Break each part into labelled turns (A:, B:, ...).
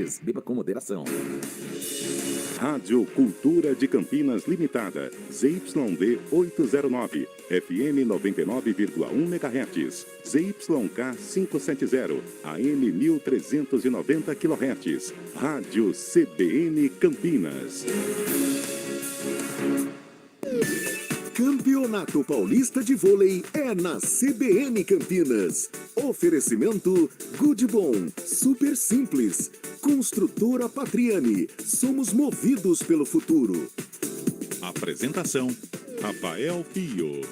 A: doses. Beba com moderação.
B: Rádio Cultura de Campinas Limitada, ZYD 809, FM 99,1 MHz, ZYK 570, AM 1390 kHz, Rádio CBN Campinas.
C: Campeonato Paulista de Vôlei é na CBN Campinas. Oferecimento Good Bom, Super Simples. Construtora Patriani, somos movidos pelo futuro.
B: Apresentação, Rafael Pio.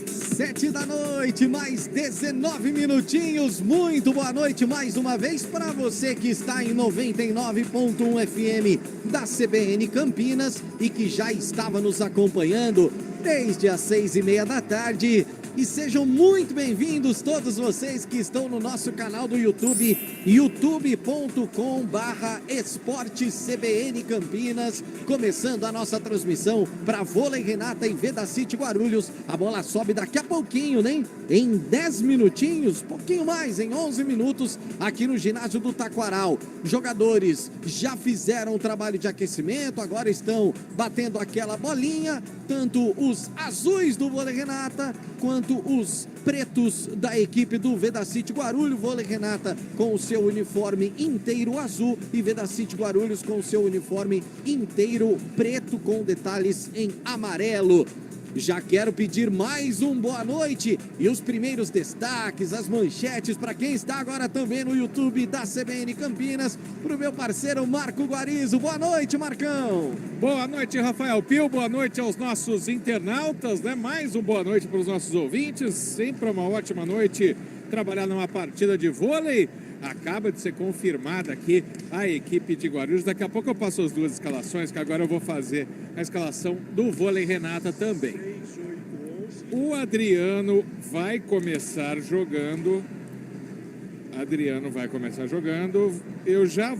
D: 7 da noite, mais 19 minutinhos. Muito boa noite mais uma vez para você que está em 99.1 FM da CBN Campinas e que já estava nos acompanhando desde as 6:30 da tarde. E sejam muito bem-vindos todos vocês que estão no nosso canal do YouTube, youtube.com/esportecbn Campinas, começando a nossa transmissão para Vôlei Renata em Vedacity Guarulhos. A bola sobe daqui a pouquinho, né? Em 10 minutinhos, pouquinho mais, em 11 minutos, aqui no ginásio do Taquaral. Jogadores já fizeram o trabalho de aquecimento, agora estão batendo aquela bolinha, tanto os azuis do Vôlei Renata, quanto os pretos da equipe do Vedacity Guarulhos. Vôlei Renata com o seu uniforme inteiro azul e Vedacity Guarulhos com o seu uniforme inteiro preto com detalhes em amarelo. Já quero pedir mais um boa noite e os primeiros destaques, as manchetes para quem está agora também no YouTube da CBN Campinas, para o meu parceiro Marco Guarizo. Boa noite, Marcão.
E: Boa noite, Rafael Pio. Boa noite aos nossos internautas, né? Mais um boa noite para os nossos ouvintes. Sempre uma ótima noite trabalhar numa partida de vôlei. Acaba de ser confirmada aqui a equipe de Guarulhos. Daqui a pouco eu passo as duas escalações, que agora eu vou fazer a escalação do Vôlei Renata também. O Adriano vai começar jogando. Eu já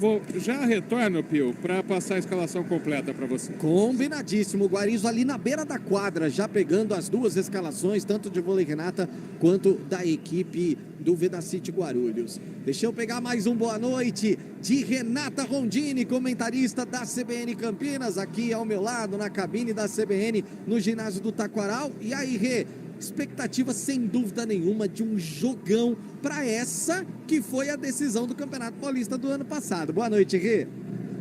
E: retorno, Pio, para passar a escalação completa para você.
D: Combinadíssimo. O Guarizo ali na beira da quadra, já pegando as duas escalações, tanto de Vôlei Renata quanto da equipe do Vedacity Guarulhos. Deixa eu pegar mais um boa noite de Renata Rondini, comentarista da CBN Campinas, aqui ao meu lado, na cabine da CBN, no ginásio do Taquaral. E aí, Rê? Expectativa sem dúvida nenhuma de um jogão para essa que foi a decisão do Campeonato Paulista do ano passado. Boa noite, Rê.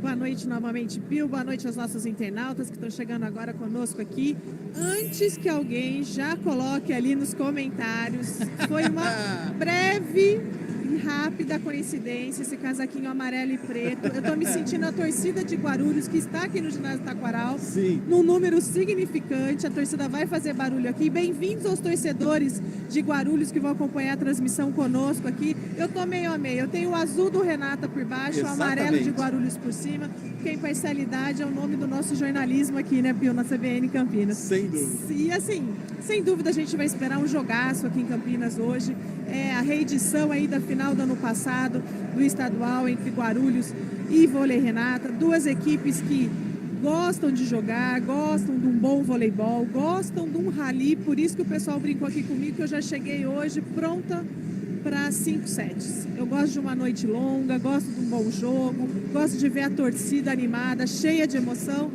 F: Boa noite novamente, Pio. Boa noite aos nossos internautas que estão chegando agora conosco aqui. Antes que alguém já coloque ali nos comentários, foi uma breve e rápida coincidência esse casaquinho amarelo e preto. Eu tô me sentindo a torcida de Guarulhos, que está aqui no ginásio Taquaral.
D: Sim.
F: Num número significante. A torcida vai fazer barulho aqui. Bem-vindos aos torcedores de Guarulhos que vão acompanhar a transmissão conosco aqui. Eu tô meio a meio. Eu tenho o azul do Renata por baixo,
D: Exatamente.
F: o amarelo de Guarulhos por cima, porque a imparcialidade é o nome do nosso jornalismo aqui, né, Pio, na CBN Campinas.
D: Sem dúvida.
F: E assim, sem dúvida a gente vai esperar um jogaço aqui em Campinas hoje. É a reedição aí da final do ano passado, do estadual entre Guarulhos e Vôlei Renata. Duas equipes que gostam de jogar, gostam de um bom voleibol, gostam de um rally. Por isso que o pessoal brincou aqui comigo que eu já cheguei hoje pronta para 5 sets. Eu gosto de uma noite longa, gosto de um bom jogo, gosto de ver a torcida animada, cheia de emoção.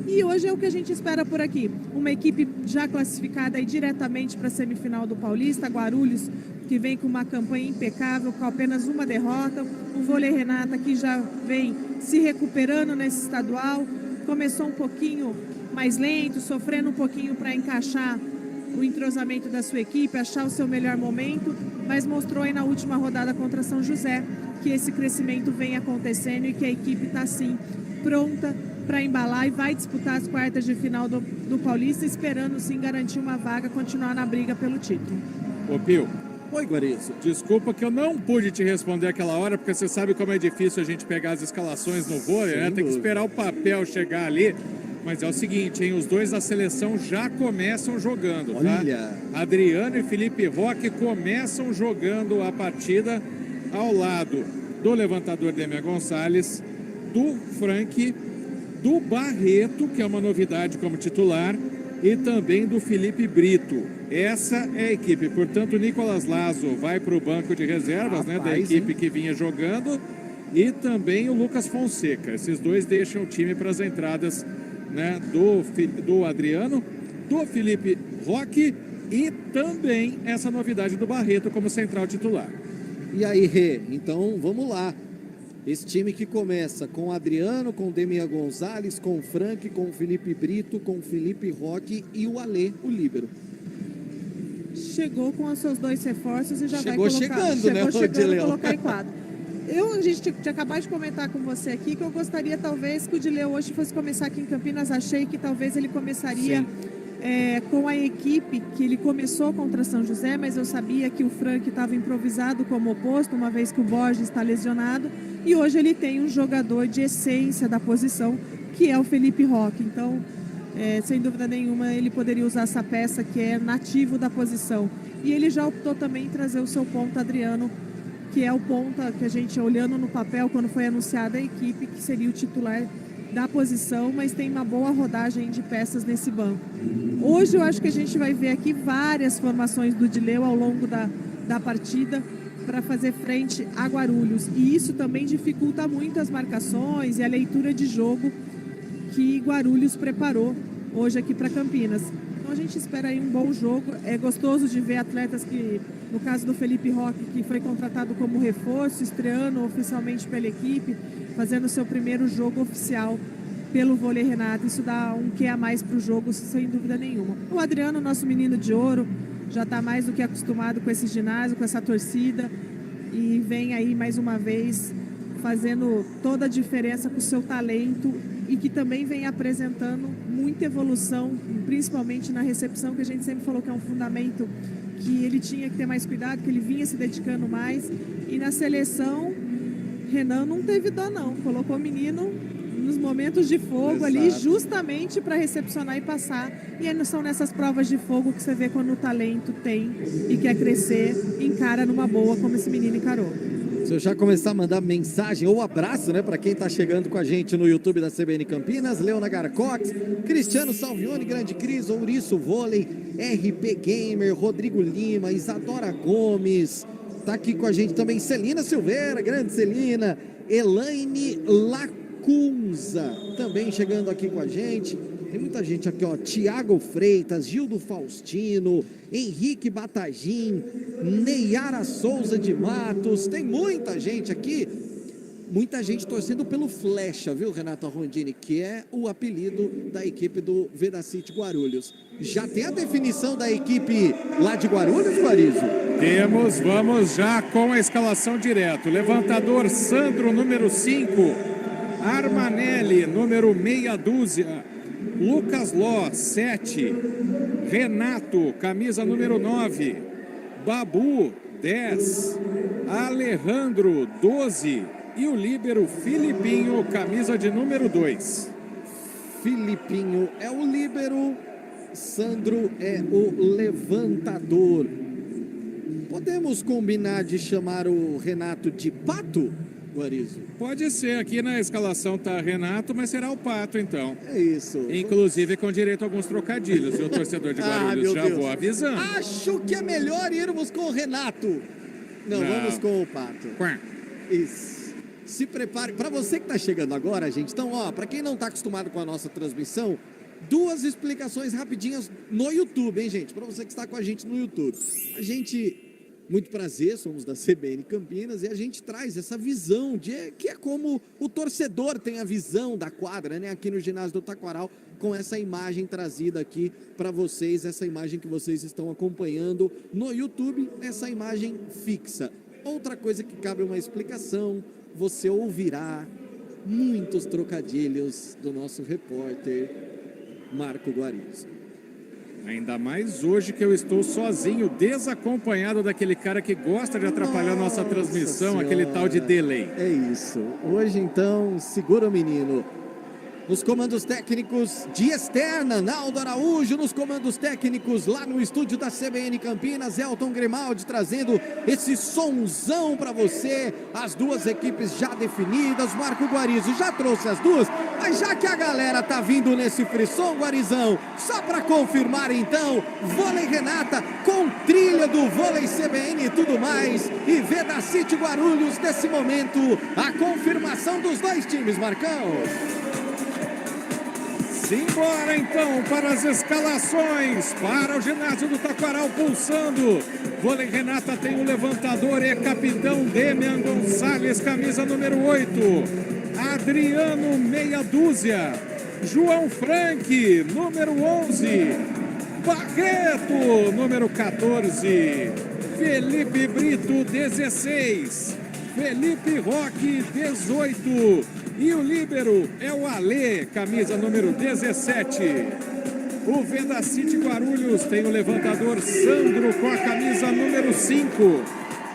F: E hoje é o que a gente espera por aqui. Uma equipe já classificada aí diretamente para a semifinal do Paulista, Guarulhos, que vem com uma campanha impecável, com apenas uma derrota. O Vôlei Renata que já vem se recuperando nesse estadual. Começou um pouquinho mais lento, sofrendo um pouquinho para encaixar o entrosamento da sua equipe, achar o seu melhor momento, mas mostrou aí na última rodada contra São José que esse crescimento vem acontecendo e que a equipe está sim pronta para embalar e vai disputar as quartas de final do Paulista, esperando sim garantir uma vaga, continuar na briga pelo título.
E: Ô, Pio.
D: Oi, Guarizo.
E: Desculpa que eu não pude te responder aquela hora, porque você sabe como é difícil a gente pegar as escalações no vôlei, né? Tem que esperar o papel chegar ali. Mas é o seguinte, hein? Os dois da seleção já começam jogando, tá?
D: Olha.
E: Adriano e Felipe Roque começam jogando a partida ao lado do levantador Demian Gonçalves, do Frank, do Barreto, que é uma novidade como titular, e também do Felipe Brito. Essa é a equipe. Portanto, o Nicolas Lazo vai para o banco de reservas, né, da equipe que vinha jogando. e também o Lucas Fonseca. Esses dois deixam o time para as entradas, né, do Adriano, do Felipe Roque e também essa novidade do Barreto como central titular.
D: E aí, Rê, então vamos lá. Esse time que começa com Adriano, com Demian Gonzalez, com Frank, com Felipe Brito, com Felipe Roque e o Alê, o líbero.
F: Chegou com os seus 2 reforços e já
D: Chegou
F: vai colocar,
D: chegando, né, Odileu?
F: colocar em quadro. A gente tinha acabado de comentar com você aqui que eu gostaria talvez que o Odileu hoje fosse começar aqui em Campinas. Achei que talvez ele começaria com a equipe que ele começou contra São José, mas eu sabia que o Frank estava improvisado como oposto, uma vez que o Borges está lesionado. E hoje ele tem um jogador de essência da posição, que é o Felipe Roque. Então, sem dúvida nenhuma, ele poderia usar essa peça que é nativo da posição. E ele já optou também em trazer o seu ponta Adriano, que é o ponta que a gente, olhando no papel, quando foi anunciada a equipe, que seria o titular da posição, mas tem uma boa rodagem de peças nesse banco. Hoje eu acho que a gente vai ver aqui várias formações do Odileu ao longo da partida para fazer frente a Guarulhos. E isso também dificulta muito as marcações e a leitura de jogo que Guarulhos preparou hoje aqui para Campinas. Então a gente espera aí um bom jogo. É gostoso de ver atletas que, no caso do Felipe Roque, que foi contratado como reforço, estreando oficialmente pela equipe, fazendo seu primeiro jogo oficial pelo Vôlei Renata. Isso dá um quê a mais para o jogo, sem dúvida nenhuma. O Adriano, nosso menino de ouro, já está mais do que acostumado com esse ginásio, com essa torcida, e vem aí mais uma vez fazendo toda a diferença com o seu talento e que também vem apresentando muita evolução, principalmente na recepção, que a gente sempre falou que é um fundamento que ele tinha que ter mais cuidado, que ele vinha se dedicando mais. E na seleção, Renan não teve dó não, colocou o menino nos momentos de fogo ali, justamente para recepcionar e passar. E são nessas provas de fogo que você vê quando o talento tem e quer crescer, encara numa boa, como esse menino encarou.
D: Se eu já começar a mandar mensagem ou abraço, né, para quem está chegando com a gente no YouTube da CBN Campinas, Leona Garcox, Cristiano Salvione, Grande Cris, Ouriço Vôlei, RP Gamer, Rodrigo Lima, Isadora Gomes, tá aqui com a gente também Celina Silveira, grande Celina, Elaine Lacunza, também chegando aqui com a gente. Tem muita gente aqui, ó, Tiago Freitas, Gildo Faustino, Henrique Batagim, Neyara Souza de Matos, tem muita gente aqui, muita gente torcendo pelo Flecha, viu, Renato Rondini, que é o apelido da equipe do Vedacity Guarulhos. Já tem a definição da equipe lá de Guarulhos, Guarizo?
E: Temos, vamos já com a escalação direto. Levantador Sandro, número 5, Armanelli, número meia dúzia, Lucas Ló, 7, Renato, camisa número 9, Babu, 10, Alejandro, 12 e o líbero Filipinho, camisa de número 2.
D: Filipinho é o líbero, Sandro é o levantador. Podemos combinar de chamar o Renato de Pato, Guarizo?
E: Pode ser, aqui na escalação tá Renato, mas será o Pato então.
D: É isso.
E: Inclusive com direito a alguns trocadilhos, viu, torcedor de Guarulhos? Já vou avisando.
D: Acho que é melhor irmos com o Renato. Não, vamos com o Pato. Isso. Se prepare. Para você que está chegando agora, gente, então, ó, para quem não está acostumado com a nossa transmissão, 2 explicações rapidinhas no YouTube, hein, gente? Para você que está com a gente no YouTube. A gente... Muito prazer, somos da CBN Campinas e a gente traz essa visão de que é como o torcedor tem a visão da quadra, né? Aqui no ginásio do Taquaral, com essa imagem trazida aqui para vocês, essa imagem que vocês estão acompanhando no YouTube, essa imagem fixa. Outra coisa que cabe uma explicação, você ouvirá muitos trocadilhos do nosso repórter Marco Guarizo.
E: Ainda mais hoje que eu estou sozinho, desacompanhado daquele cara que gosta de atrapalhar nossa transmissão,
D: senhora,
E: aquele tal de delay.
D: É isso. Hoje, então, segura o menino. Nos comandos técnicos de Externa, Naldo Araújo. Nos comandos técnicos lá no estúdio da CBN Campinas, Elton Grimaldi trazendo esse sonzão para você. As duas equipes já definidas. Marco Guarizo já trouxe as duas, mas já que a galera tá vindo nesse frisson, Guarizão, só para confirmar então, Vôlei Renata com trilha do Vôlei CBN e tudo mais. E Vedacity Guarulhos nesse momento, a confirmação dos dois times, Marcão.
E: Simbora então para as escalações, para o ginásio do Taquaral pulsando. Vôlei Renata tem o levantador, é capitão Demian Gonçalves, camisa número 8. Adriano, meia dúzia. João Frank, número 11. Barreto, número 14. Felipe Brito, 16. Felipe Roque, 18. E o líbero é o Alê, camisa número 17. O Vedacity Guarulhos tem o levantador Sandro com a camisa número 5.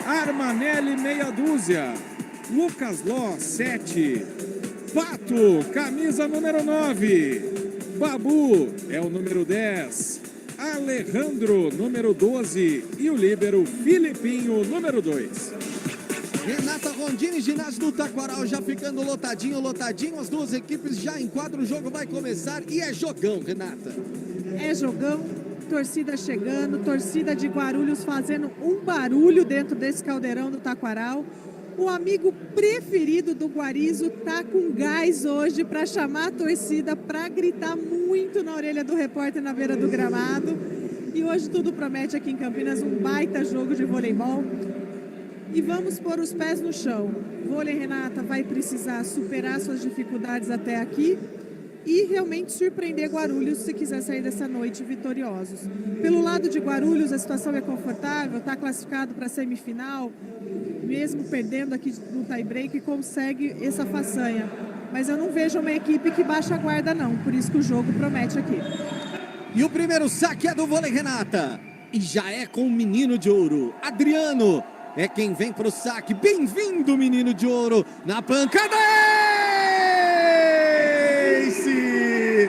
E: Armanelli, meia dúzia. Lucas Ló, 7. Pato, camisa número 9. Babu é o número 10. Alejandro, número 12. E o líbero Filipinho, número 2.
D: Renata Rondini, ginásio do Taquaral já ficando lotadinho. As duas equipes já enquadram, o jogo vai começar e é jogão, Renata.
F: É jogão, torcida chegando, torcida de Guarulhos fazendo um barulho dentro desse caldeirão do Taquaral. O amigo preferido do Guarizo tá com gás hoje para chamar a torcida, para gritar muito na orelha do repórter na beira do gramado. E hoje tudo promete aqui em Campinas um baita jogo de voleibol. E vamos pôr os pés no chão. Vôlei Renata vai precisar superar suas dificuldades até aqui e realmente surpreender Guarulhos se quiser sair dessa noite vitoriosos. Pelo lado de Guarulhos, a situação é confortável, está classificado para a semifinal, mesmo perdendo aqui no tie-break, consegue essa façanha. Mas eu não vejo uma equipe que baixa a guarda não, por isso que o jogo promete aqui.
D: E o primeiro saque é do Vôlei Renata. E já é com o menino de ouro, Adriano. É quem vem pro saque. Bem-vindo, menino de ouro. Na pancada. Ace!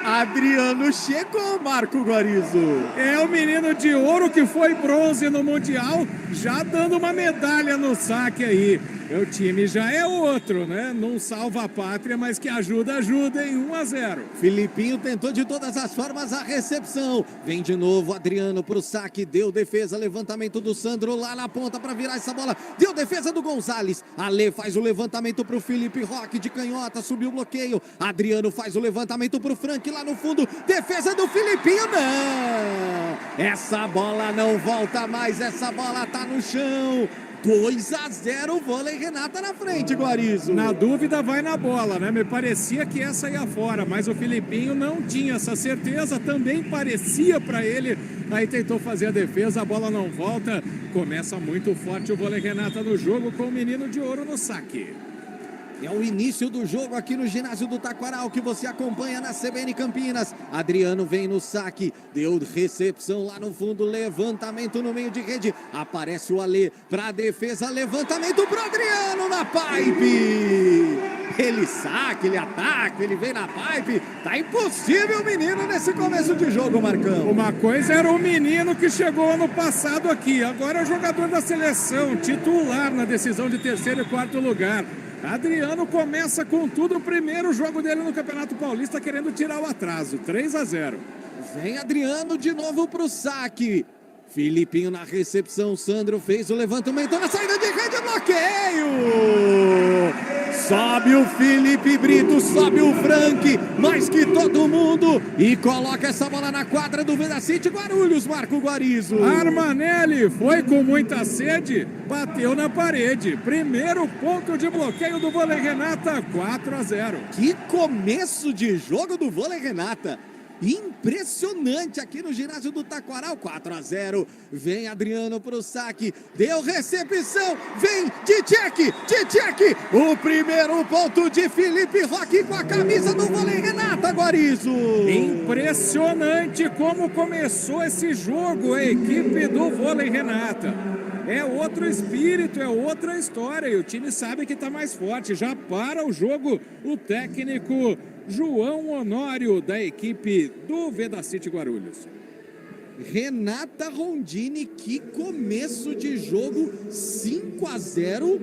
D: Adriano chegou, Marco Guarizo.
E: É o menino de ouro que foi bronze no Mundial, já dando uma medalha no saque aí. O time já é outro, né? Não salva a pátria, mas que ajuda em 1-0.
D: Filipinho tentou de todas as formas a recepção. Vem de novo Adriano pro saque. Deu defesa, levantamento do Sandro lá na ponta para virar essa bola. Deu defesa do Gonçalves. Alê faz o levantamento pro Felipe Roque de canhota. Subiu o bloqueio. Adriano faz o levantamento pro Frank lá no fundo. Defesa do Filipinho. Não! Essa bola não volta mais. Essa bola tá no chão. 2-0, Vôlei Renata na frente, Guarizo.
E: Na dúvida vai na bola, né? Me parecia que essa ia fora, mas o Filipinho não tinha essa certeza, também parecia para ele, aí tentou fazer a defesa, a bola não volta. Começa muito forte o Vôlei Renata no jogo com o menino de ouro no saque.
D: É o início do jogo aqui no ginásio do Taquaral que você acompanha na CBN Campinas. Adriano vem no saque, deu recepção lá no fundo, levantamento no meio de rede. Aparece o Alê para defesa, levantamento pro Adriano na pipe. Ele saca, ele ataca, ele vem na pipe. Tá impossível o menino nesse começo de jogo, Marcão.
E: Uma coisa era o menino que chegou ano passado aqui, agora é o jogador da seleção, titular na decisão de terceiro e quarto lugar. Adriano começa com tudo, o primeiro jogo dele no Campeonato Paulista, querendo tirar o atraso, 3-0.
D: Vem Adriano de novo pro saque. Filipinho na recepção, Sandro fez o levantamento na saída de rede, bloqueio! Sobe o Felipe Brito, sobe o Frank, mais que todo mundo, e coloca essa bola na quadra do Vedacity Guarulhos, Marco Guarizo.
E: Armanelli foi com muita sede, bateu na parede. Primeiro ponto de bloqueio do Vôlei Renata, 4-0.
D: Que começo de jogo do Vôlei Renata. Impressionante aqui no ginásio do Taquaral, 4-0. Vem Adriano pro saque, deu recepção, vem Tchek. O primeiro ponto de Felipe Roque com a camisa do Vôlei Renata, Guarizo.
E: Impressionante como começou esse jogo, a equipe do Vôlei Renata. É outro espírito, é outra história. E o time sabe que está mais forte. Já para o jogo o técnico João Honório, da equipe do Vedacity Guarulhos.
D: Renata Rondini, que começo de jogo, 5-0.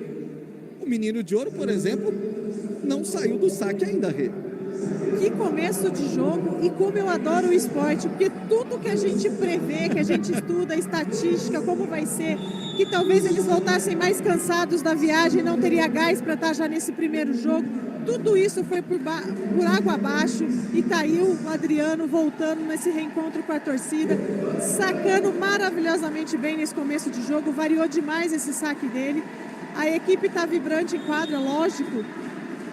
D: O menino de ouro, por exemplo, não saiu do saque ainda, Rê.
F: Que começo de jogo, e como eu adoro o esporte, porque tudo que a gente prevê, que a gente estuda, a estatística, como vai ser, que talvez eles voltassem mais cansados da viagem, não teria gás para estar já nesse primeiro jogo, tudo isso foi por água abaixo, e tá aí o Adriano voltando nesse reencontro com a torcida, sacando maravilhosamente bem nesse começo de jogo, variou demais esse saque dele, a equipe tá vibrante em quadra, lógico,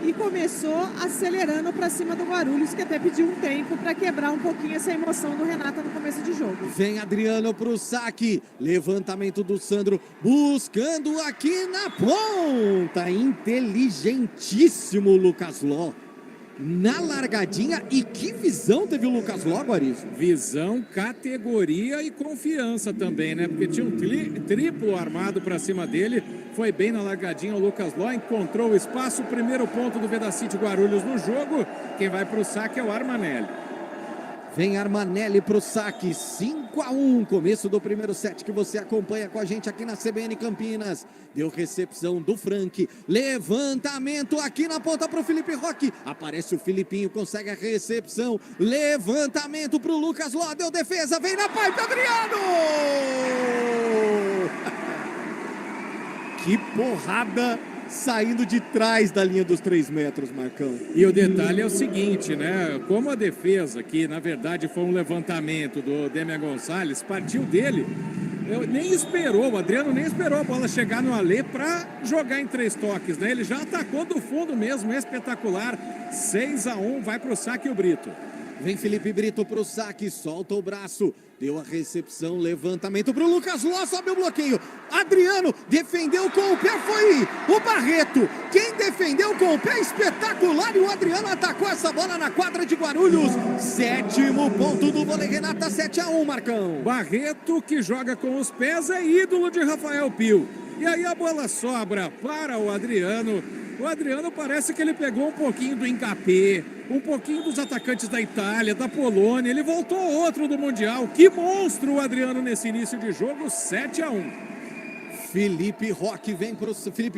F: e começou acelerando para cima do Guarulhos, que até pediu um tempo para quebrar um pouquinho essa emoção do Renata no começo de jogo.
D: Vem Adriano para o saque, levantamento do Sandro, buscando aqui na ponta, inteligentíssimo Lucas Ló. Na largadinha, e que visão teve o Lucas Ló, Guarizo?
E: Visão, categoria e confiança também, né? Porque tinha um triplo armado para cima dele. Foi bem na largadinha o Lucas Ló, encontrou o espaço. O primeiro ponto do Vedacity Guarulhos no jogo. Quem vai para o saque é o Armanelli.
D: Vem Armanelli para o saque, 5-1, começo do primeiro set que você acompanha com a gente aqui na CBN Campinas. Deu recepção do Frank, levantamento aqui na ponta para o Felipe Roque. Aparece o Filipinho, consegue a recepção, levantamento para o Lucas Ló, deu defesa, vem na pipe, Adriano! Que porrada! Saindo de trás da linha dos 3 metros, Marcão.
E: E o detalhe é o seguinte, né? Como a defesa, que na verdade foi um levantamento do Demian Gonçalves, partiu dele, nem esperou, o Adriano nem esperou a bola chegar no Alê para jogar em 3 toques, né? Ele já atacou do fundo mesmo, espetacular. 6-1, vai pro saque o Brito.
D: Vem Felipe Brito pro saque, solta o braço, deu a recepção, levantamento pro Lucas Ló, sobe o bloqueio. Adriano defendeu com o pé, foi o Barreto. Quem defendeu com o pé, espetacular, e o Adriano atacou essa bola na quadra de Guarulhos. 7º ponto do vôlei Renata, 7-1, Marcão.
E: Barreto, que joga com os pés, é ídolo de Rafael Pio. E aí a bola sobra para o Adriano. O Adriano parece que ele pegou um pouquinho do Engapé, um pouquinho dos atacantes da Itália, da Polônia. Ele voltou outro do Mundial. Que monstro o Adriano nesse início de jogo, 7-1.
D: Felipe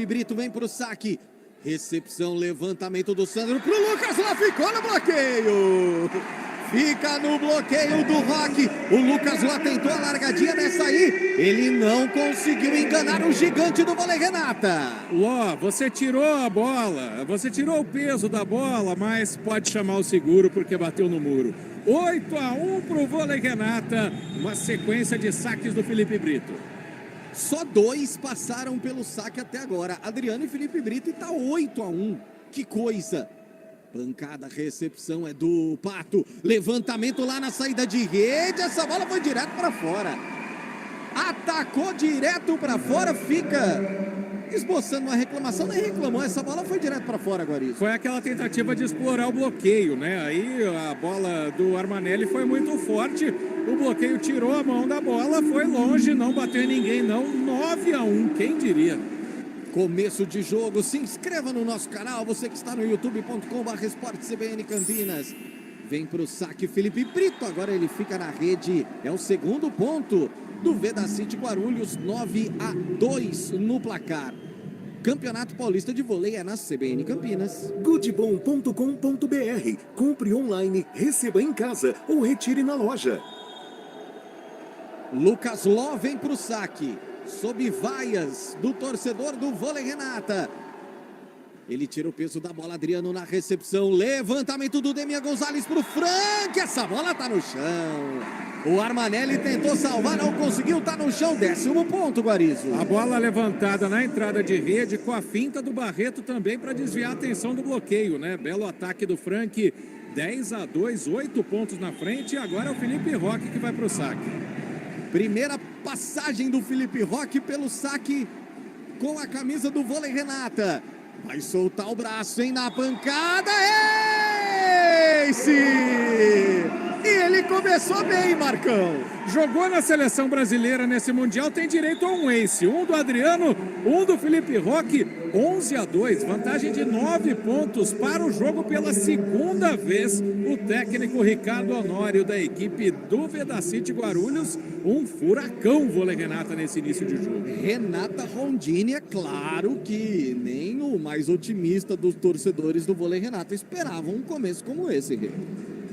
D: Brito vem pro saque. Recepção, levantamento do Sandro pro Lucas Ló, ficou no bloqueio. Fica no bloqueio do Roque. O Lucas Ló tentou a largadinha dessa aí. Ele não conseguiu enganar o gigante do vôlei Renata.
E: Ló, você tirou a bola, você tirou o peso da bola, mas pode chamar o seguro porque bateu no muro. 8-1 pro vôlei Renata. Uma sequência de saques do Felipe Brito.
D: Só 2 passaram pelo saque até agora. Adriano e Felipe Brito, e tá 8-1. Que coisa. Pancada, recepção é do Pato. Levantamento lá na saída de rede. Essa bola foi direto para fora. Atacou direto para fora. Fica esboçando uma reclamação. Nem reclamou. Essa bola foi direto para fora, Guarizo.
E: Foi aquela tentativa de explorar o bloqueio, né? Aí a bola do Armanelli foi muito forte. O bloqueio tirou a mão da bola. Foi longe. Não bateu em ninguém, não. 9-1. Quem diria?
D: Começo de jogo, se inscreva no nosso canal, você que está no youtube.com/esportecbn Campinas. Vem para o saque Felipe Brito, agora ele fica na rede, é o 2º ponto do Vedacity Guarulhos, 9-2 no placar. Campeonato Paulista de Vôlei é na CBN Campinas.
C: Goodbom.com.br. Compre online, receba em casa ou retire na loja.
D: Lucas Ló vem para o saque. Sob vaias do torcedor do vôlei Renata. Ele tira o peso da bola, Adriano na recepção. Levantamento do Demian Gonçalves pro Frank. Essa bola tá no chão. O Armanelli tentou salvar, não conseguiu, tá no chão. 10º ponto, Guarizo.
E: A bola levantada na entrada de rede com a finta do Barreto também para desviar a atenção do bloqueio, né? Belo ataque do Frank. 10-2, 8 pontos na frente. E agora é o Felipe Roque que vai pro saque.
D: Primeira passagem do Felipe Roque pelo saque com a camisa do vôlei Renata. Vai soltar o braço, hein, na pancada. Ace! E ele começou bem, Marcão.
E: Jogou na seleção brasileira nesse Mundial, tem direito a um ace. Um do Adriano, um do Felipe Roque, 11-2. Vantagem de 9 pontos para o jogo pela segunda vez. O técnico Ricardo Honório da equipe do Vedacity Guarulhos. Um furacão Vôlei Renata nesse início de jogo.
D: Renata Rondini, é claro que nem o mais otimista dos torcedores do Vôlei Renata esperavam um começo como esse, Rê.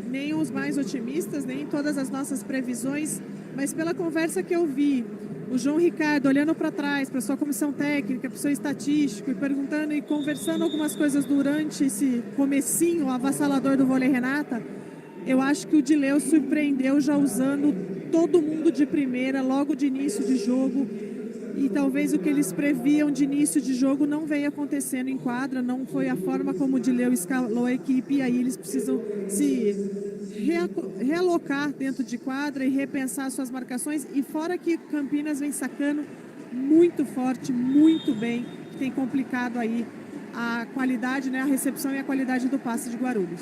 F: Nem os mais otimistas, nem todas as nossas previsões, mas pela conversa que eu vi, o João Ricardo olhando para trás, para sua comissão técnica, para o seu estatístico, e perguntando e conversando algumas coisas durante esse comecinho avassalador do Vôlei Renata, eu acho que o Dileu surpreendeu já usando todo mundo de primeira, logo de início de jogo, e talvez o que eles previam de início de jogo não veio acontecendo em quadra, não foi a forma como o Dileu escalou a equipe, e aí eles precisam se realocar dentro de quadra e repensar suas marcações, e fora que Campinas vem sacando muito forte, muito bem, que tem complicado aí a qualidade, né, a recepção e a qualidade do passe de Guarulhos.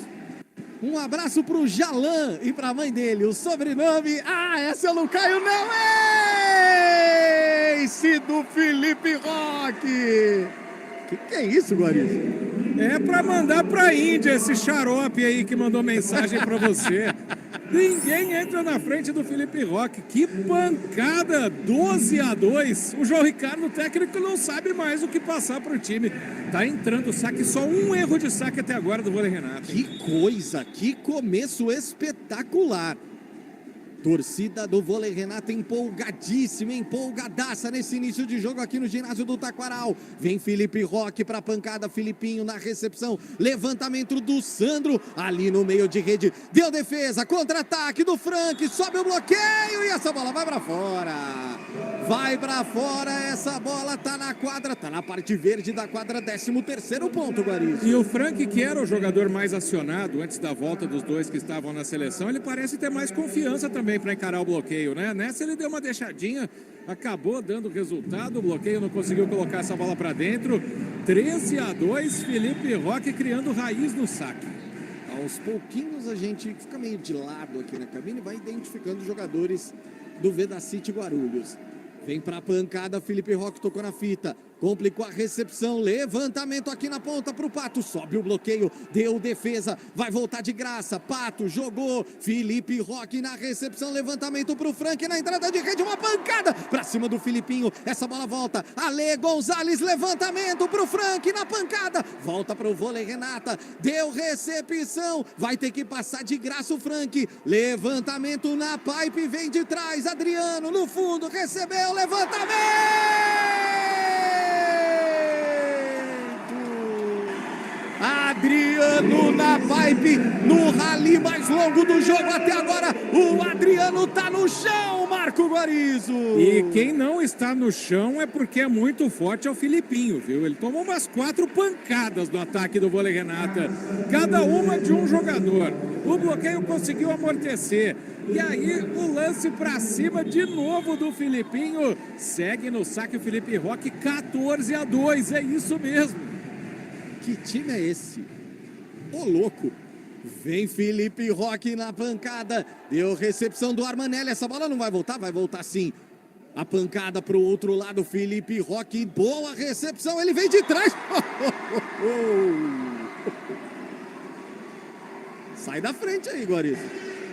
D: Um abraço pro Jalan e pra mãe dele. O sobrenome... essa eu não caio, não! Esse do Felipe Roque! Que é isso, Guariz?
E: É pra mandar pra Índia esse xarope aí que mandou mensagem pra você. Ninguém entra na frente do Felipe Roque. Que pancada, 12-2. O João Ricardo, o técnico, não sabe mais o que passar pro time. Tá entrando o saque, só um erro de saque até agora do Vôlei Renata.
D: Que coisa, que começo espetacular. Torcida do Vôlei Renata empolgadíssima, empolgadaça nesse início de jogo aqui no ginásio do Taquaral. Vem Felipe Roque para a pancada, Filipinho na recepção, levantamento do Sandro, ali no meio de rede, deu defesa, contra-ataque do Frank, sobe o bloqueio e essa bola vai para fora. Vai para fora, essa bola tá na quadra, tá na parte verde da quadra, 13º ponto, Guariz.
E: E o Frank, que era o jogador mais acionado antes da volta dos dois que estavam na seleção, ele parece ter mais confiança também para encarar o bloqueio, né? Nessa ele deu uma deixadinha, acabou dando resultado, o bloqueio não conseguiu colocar essa bola para dentro. 13-2, Felipe Roque criando raiz no saque.
D: Aos pouquinhos a gente fica meio de lado aqui na cabine e vai identificando os jogadores do Vedacity Guarulhos. Vem pra pancada, Felipe Roque tocou na fita, complicou a recepção, levantamento aqui na ponta pro Pato, sobe o bloqueio, deu defesa, vai voltar de graça, Pato jogou, Felipe Roque na recepção, levantamento pro Frank, na entrada de rede, uma pancada pra cima do Filipinho, essa bola volta, Ale Gonzalez, levantamento pro Frank, na pancada, volta pro Vôlei Renata, deu recepção, vai ter que passar de graça o Frank, levantamento na pipe, vem de trás, Adriano no fundo, recebeu, levantamento! Adriano na pipe, no rally mais longo do jogo até agora, o Adriano tá no chão, Marco Guarizo.
E: E quem não está no chão é porque é muito forte é o Filipinho, viu? Ele tomou umas 4 pancadas no ataque do Vôlei Renata, cada uma de um jogador. O bloqueio conseguiu amortecer. E aí o lance pra cima de novo do Filipinho. Segue no saque o Felipe Roque, 14-2, é isso mesmo.
D: Que time é esse? Ô louco! Vem Felipe Roque na pancada. Deu recepção do Armanelli. Essa bola não vai voltar sim. A pancada pro outro lado, Felipe Roque. Boa recepção, ele vem de trás. Sai da frente aí, Guarizo.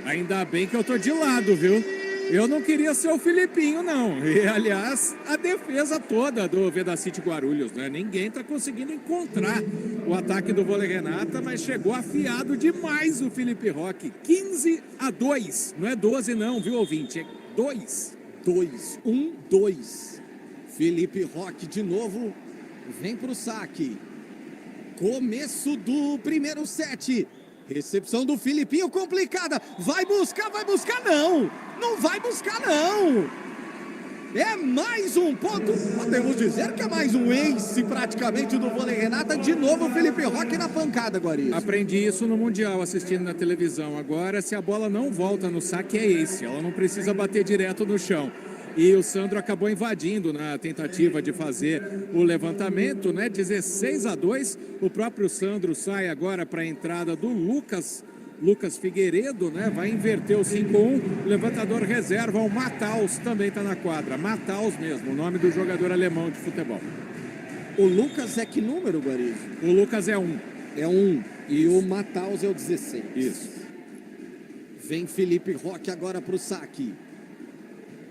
E: Ainda bem que eu tô de lado, viu? Eu não queria ser o Filipinho, não. E, aliás, a defesa toda do Vedacity Guarulhos, né? Ninguém tá conseguindo encontrar o ataque do Vôlei Renata, mas chegou afiado demais o Felipe Roque. 15-2. Não é 12 não, viu, ouvinte? É 2.
D: 2. Felipe Roque de novo. Vem pro saque. Começo do primeiro set. Recepção do Filipinho complicada. Vai buscar não. Não vai buscar não. É mais um ponto. Podemos dizer que é mais um ace praticamente do Vôlei Renata. De novo o Felipe Roque na pancada, Guariz.
E: Aprendi isso no Mundial assistindo na televisão. Agora, se a bola não volta no saque, é ace. Ela não precisa bater direto no chão. E o Sandro acabou invadindo na tentativa de fazer o levantamento, né? 16-2. O próprio Sandro sai agora para a entrada do Lucas Lucas Figueiredo, né? Vai inverter o 5-1. Levantador reserva, o Matthaus também está na quadra. Matthaus mesmo, o nome do jogador alemão de futebol.
D: O Lucas é que número, Guarizo?
E: O Lucas é 1.
D: É 1. E o Matthaus é o 16.
E: Isso.
D: Vem Felipe Roque agora pro saque.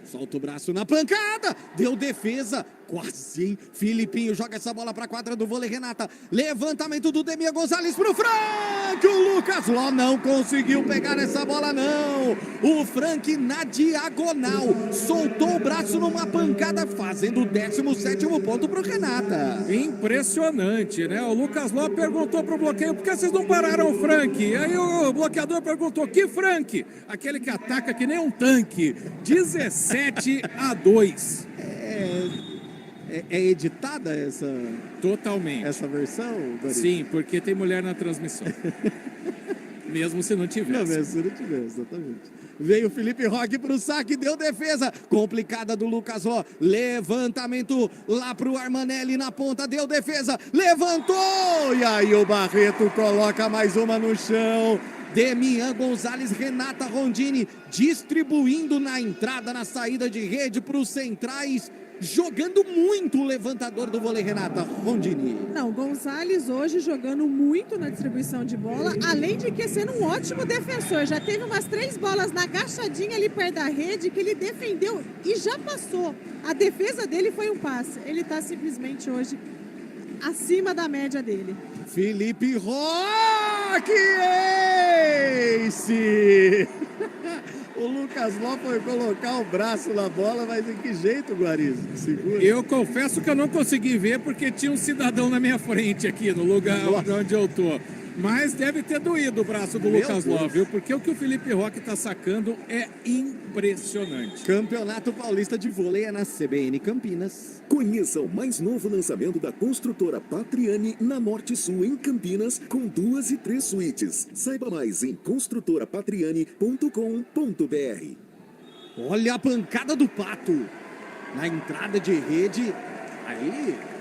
D: Solta o braço na pancada. Deu defesa. Quase, hein? Filipinho joga essa bola pra quadra do vôlei Renata. Levantamento do Demian Gonzalez pro Frank. O Lucas Ló não conseguiu pegar essa bola, não. O Frank na diagonal. Soltou o braço numa pancada, fazendo o 17º ponto pro Renata.
E: Impressionante, né? O Lucas Ló perguntou pro bloqueio, por que vocês não pararam o Frank? Aí o bloqueador perguntou, que Frank? Aquele que ataca que nem um tanque. 17-2.
D: É editada essa...
E: Totalmente.
D: Essa versão? Guarizo?
E: Sim, porque tem mulher na transmissão. Mesmo se não tivesse.
D: Não, mesmo se não tivesse, exatamente. Veio o Felipe Roque pro saque, deu defesa. Complicada do Lucas Ló. Levantamento lá pro Armanelli na ponta, deu defesa. Levantou! E aí o Barreto coloca mais uma no chão. Demian Gonzalez, Renata Rondini distribuindo na entrada, na saída de rede para os centrais. Jogando muito o levantador do vôlei, Renata Rondini.
F: Não, Gonzalez hoje jogando muito na distribuição de bola, além de que sendo um ótimo defensor. Já teve umas 3 bolas na agachadinha ali perto da rede que ele defendeu e já passou. A defesa dele foi um passe. Ele está simplesmente hoje acima da média dele.
D: Felipe Roque, ace! O Lucas Ló foi colocar o braço na bola, mas de que jeito, Guarizo? Segura.
E: Eu confesso que eu não consegui ver porque tinha um cidadão na minha frente aqui, no lugar onde eu tô. Mas deve ter doído o braço do Lucas Ló, viu? Porque o que o Felipe Roque tá sacando é impressionante.
D: Campeonato Paulista de Vôlei é na CBN Campinas.
C: Conheça o mais novo lançamento da construtora Patriani na Norte Sul, em Campinas, com 2 e 3 suítes. Saiba mais em construtorapatriani.com.br.
D: Olha a pancada do Pato. Na entrada de rede,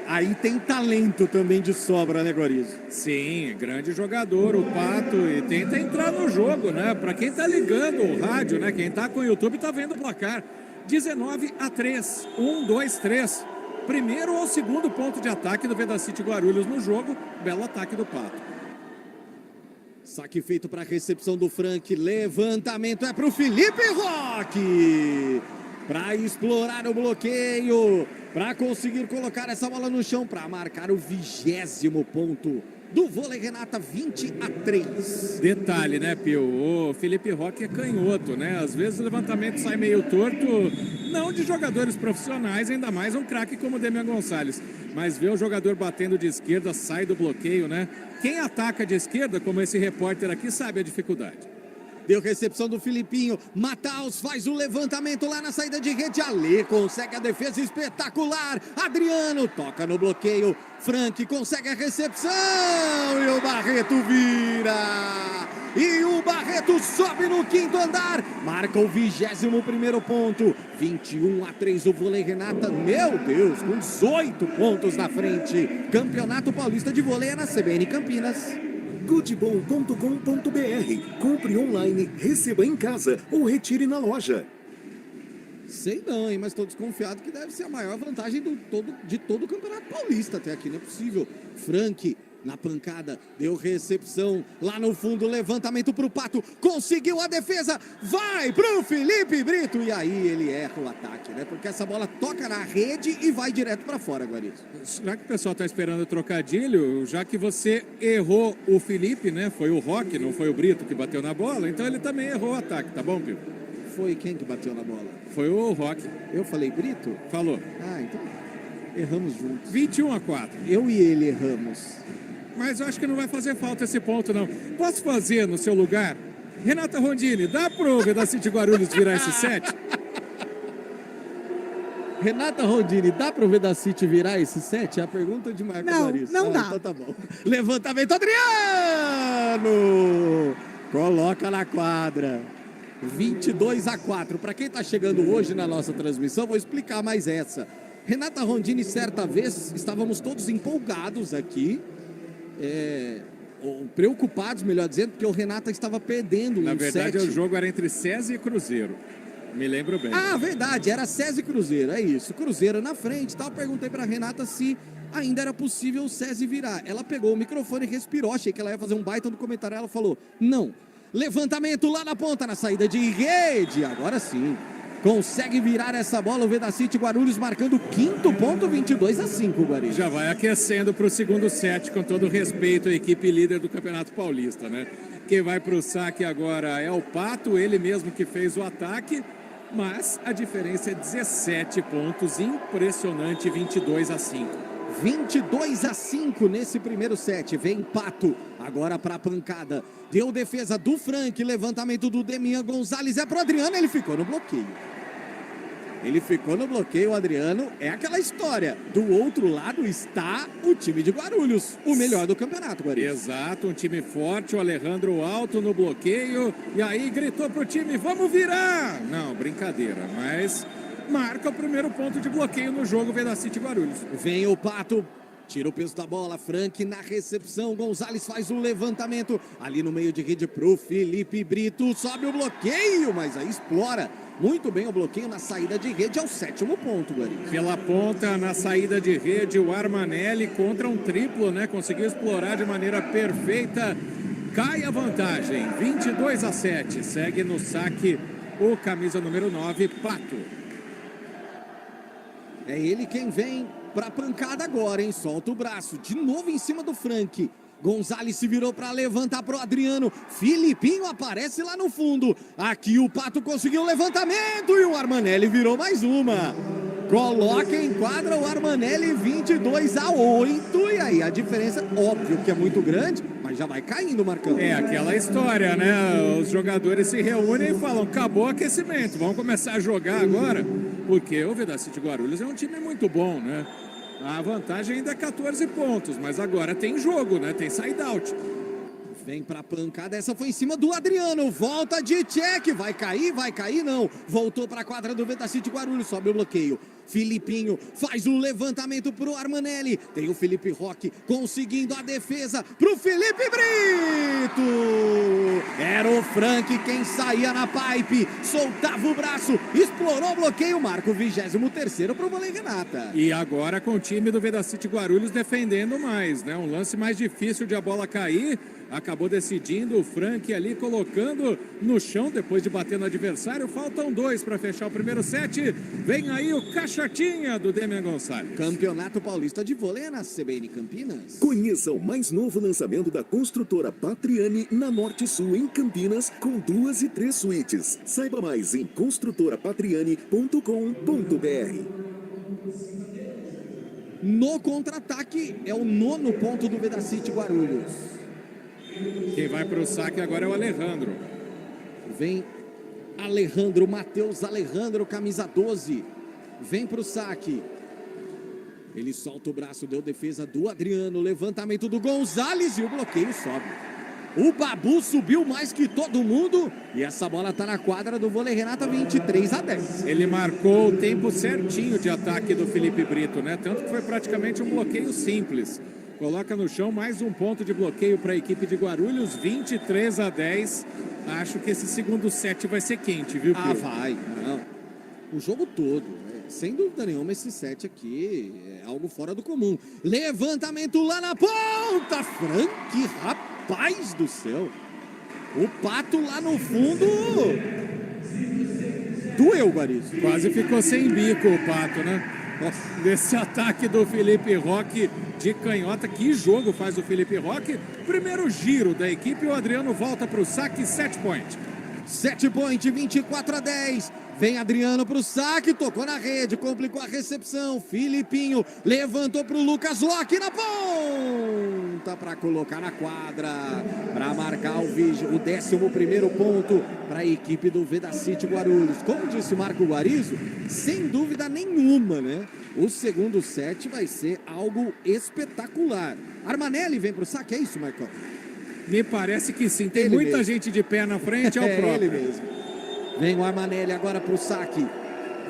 D: aí tem talento também de sobra, né, Guarizo?
E: Sim, grande jogador, o Pato, e tenta entrar no jogo, né? Pra quem tá ligando o rádio, né? Quem tá com o YouTube tá vendo o placar. 19-3, 1, 2, 3. Primeiro ou segundo ponto de ataque do Vedacity Guarulhos no jogo. Belo ataque do Pato.
D: Saque feito para a recepção do Frank. Levantamento é para o Felipe Roque. Para explorar o bloqueio. Para conseguir colocar essa bola no chão. Para marcar o 20º ponto do vôlei, Renata, 20-3.
E: Detalhe, né, Pio? O Felipe Roque é canhoto, né? Às vezes o levantamento sai meio torto, não de jogadores profissionais, ainda mais um craque como o Demian Gonçalves. Mas vê o jogador batendo de esquerda, sai do bloqueio, né? Quem ataca de esquerda, como esse repórter aqui, sabe a dificuldade.
D: Deu recepção do Filipinho. Matthaus faz o levantamento lá na saída de rede. Ale consegue a defesa espetacular. Adriano toca no bloqueio. Frank consegue a recepção. E o Barreto vira. E o Barreto sobe no 5º andar. Marca o 21º ponto. 21-3 o vôlei, Renata. Meu Deus, com 18 pontos na frente. Campeonato Paulista de Vôlei é na CBN Campinas.
C: Goodbom.com.br. Compre online, receba em casa ou retire na loja.
D: Sei não, hein, mas estou desconfiado que deve ser a maior vantagem de todo o Campeonato Paulista até aqui, não é possível. Frank na pancada, deu recepção lá no fundo, levantamento para o Pato, conseguiu a defesa, vai para o Felipe Brito, e aí ele erra o ataque, né, porque essa bola toca na rede e vai direto para fora, Guarizo.
E: Já que o pessoal está esperando o trocadilho, já que você errou o Felipe, né, foi o Roque, não foi o Brito que bateu na bola, então ele também errou o ataque, tá bom, Pio?
D: Foi quem que bateu na bola?
E: Foi o Roque.
D: Eu falei Brito?
E: Falou.
D: Ah, então erramos juntos.
E: 21-4.
D: Eu e ele erramos.
E: Mas eu acho que não vai fazer falta esse ponto, não. Posso fazer no seu lugar? Renata Rondini, dá pro Vedacity Guarulhos virar esse set?
D: Renata Rondini, dá pro Vedacity virar esse set? É a pergunta de Marco Larissa.
F: Não dá.
D: Então tá bom. Levantamento, Adriano! Coloca na quadra. 22-4. Para quem está chegando hoje na nossa transmissão, vou explicar mais essa. Renata Rondini, certa vez, estávamos todos empolgados aqui, preocupados, melhor dizendo, porque o Renata estava perdendo
E: Na
D: um
E: verdade,
D: set.
E: o jogo era entre SESI e Cruzeiro. Me lembro bem.
D: Ah, verdade, era SESI e Cruzeiro, é isso. Cruzeiro na frente e tal. Perguntei pra Renata se ainda era possível o SESI virar. Ela pegou o microfone e respirou. Achei que ela ia fazer um baita no comentário. Ela falou, não. Levantamento lá na ponta, na saída de rede. Agora sim. Consegue virar essa bola o Vedacity Guarulhos marcando o quinto ponto, 22-5, Guarulhos.
E: Já vai aquecendo para o segundo set, com todo respeito à equipe líder do Campeonato Paulista, né? Quem vai para o saque agora é o Pato, ele mesmo que fez o ataque, mas a diferença é 17 pontos, impressionante, 22-5.
D: 22-5 nesse primeiro set. Vem Pato agora para a pancada. Deu defesa do Frank, levantamento do Demian Gonzalez. É pro Adriano, ele ficou no bloqueio. Ele ficou no bloqueio, o Adriano. É aquela história. Do outro lado está o time de Guarulhos, o melhor do campeonato, Guarulhos.
E: Exato, um time forte, o Alejandro alto no bloqueio. E aí gritou pro time, vamos virar! Não, brincadeira, mas marca o primeiro ponto de bloqueio no jogo Vedacity Guarulhos.
D: Vem o Pato. Tira o peso da bola, Frank na recepção, Gonzalez faz o levantamento, ali no meio de rede pro Felipe Brito, sobe o bloqueio, mas aí explora muito bem o bloqueio na saída de rede, é o 7º ponto, Gari.
E: Pela ponta, na saída de rede, o Armanelli contra um triplo, né? Conseguiu explorar de maneira perfeita, cai a vantagem, 22-7, segue no saque o camisa número 9, Pato.
D: É ele quem vem pra pancada agora, hein? Solta o braço. De novo em cima do Frank. Gonzalez se virou pra levantar pro Adriano. Filipinho aparece lá no fundo. Aqui o Pato conseguiu o levantamento e o Armanelli virou mais uma. Coloca em quadra o Armanelli 22-8. E aí a diferença, óbvio que é muito grande, mas já vai caindo, Marcão.
E: É aquela história, né? Os jogadores se reúnem e falam, acabou o aquecimento, vamos começar a jogar agora. Porque o Vedacity Guarulhos é um time muito bom, né? A vantagem ainda é 14 pontos, mas agora tem jogo, né? Tem side-out.
D: Vem pra pancada, essa foi em cima do Adriano, volta de check, vai cair não, voltou pra quadra do Vedacity Guarulhos, sobe o bloqueio, Filipinho faz o levantamento pro Armanelli, tem o Felipe Roque conseguindo a defesa pro Felipe Brito, era o Frank quem saía na pipe, soltava o braço, explorou o bloqueio, marca o 23º pro Vôlei Renata.
E: E agora com o time do Vedacity Guarulhos defendendo mais, né? Um lance mais difícil de a bola cair, acabou decidindo o Frank ali, colocando no chão depois de bater no adversário. Faltam 2 para fechar o primeiro set. Vem aí o Caixotinha do Demian Gonçalves.
D: Campeonato Paulista de Vôlei na CBN Campinas.
C: Conheça o mais novo lançamento da construtora Patriani na Norte Sul, em Campinas, com 2 e 3 suítes. Saiba mais em construtorapatriani.com.br.
D: No contra-ataque é o 9º ponto do Vedacity Guarulhos.
E: Quem vai para o saque agora é o Alejandro.
D: Vem Alejandro, Matheus Alejandro, camisa 12. Vem para o saque. Ele solta o braço, deu defesa do Adriano. Levantamento do Gonzalez e o bloqueio sobe. O Babu subiu mais que todo mundo. E essa bola está na quadra do Vôlei Renata, 23-10.
E: Ele marcou o tempo certinho de ataque do Felipe Brito, né? Tanto que foi praticamente um bloqueio simples. Coloca no chão mais um ponto de bloqueio para a equipe de Guarulhos, 23-10. Acho que esse segundo set vai ser quente, viu, Pio?
D: Ah, vai. Não. O jogo todo. Sem dúvida nenhuma, esse set aqui é algo fora do comum. Levantamento lá na ponta. Frank, rapaz do céu. O Pato lá no fundo. Doeu, Guarizo.
E: Quase ficou sem bico o Pato, né? Desse ataque do Felipe Roque de canhota. Que jogo faz o Felipe Roque? Primeiro giro da equipe, o Adriano volta para o saque, 7 point.
D: 7 point, 24-10. Vem Adriano para o saque, tocou na rede, complicou a recepção. Filipinho levantou para o Lucas Locke na ponta para colocar na quadra, para marcar o 11º ponto para a equipe do Vedacity Guarulhos. Como disse o Marco Guarizo, sem dúvida nenhuma, né? O segundo set vai ser algo espetacular. Armanelli vem para o saque, é isso, Marcão?
E: Me parece que sim, tem
D: Ele
E: muita
D: mesmo.
E: gente de pé na frente, é o próprio.
D: Ele mesmo. Vem o Armanelli agora para o saque.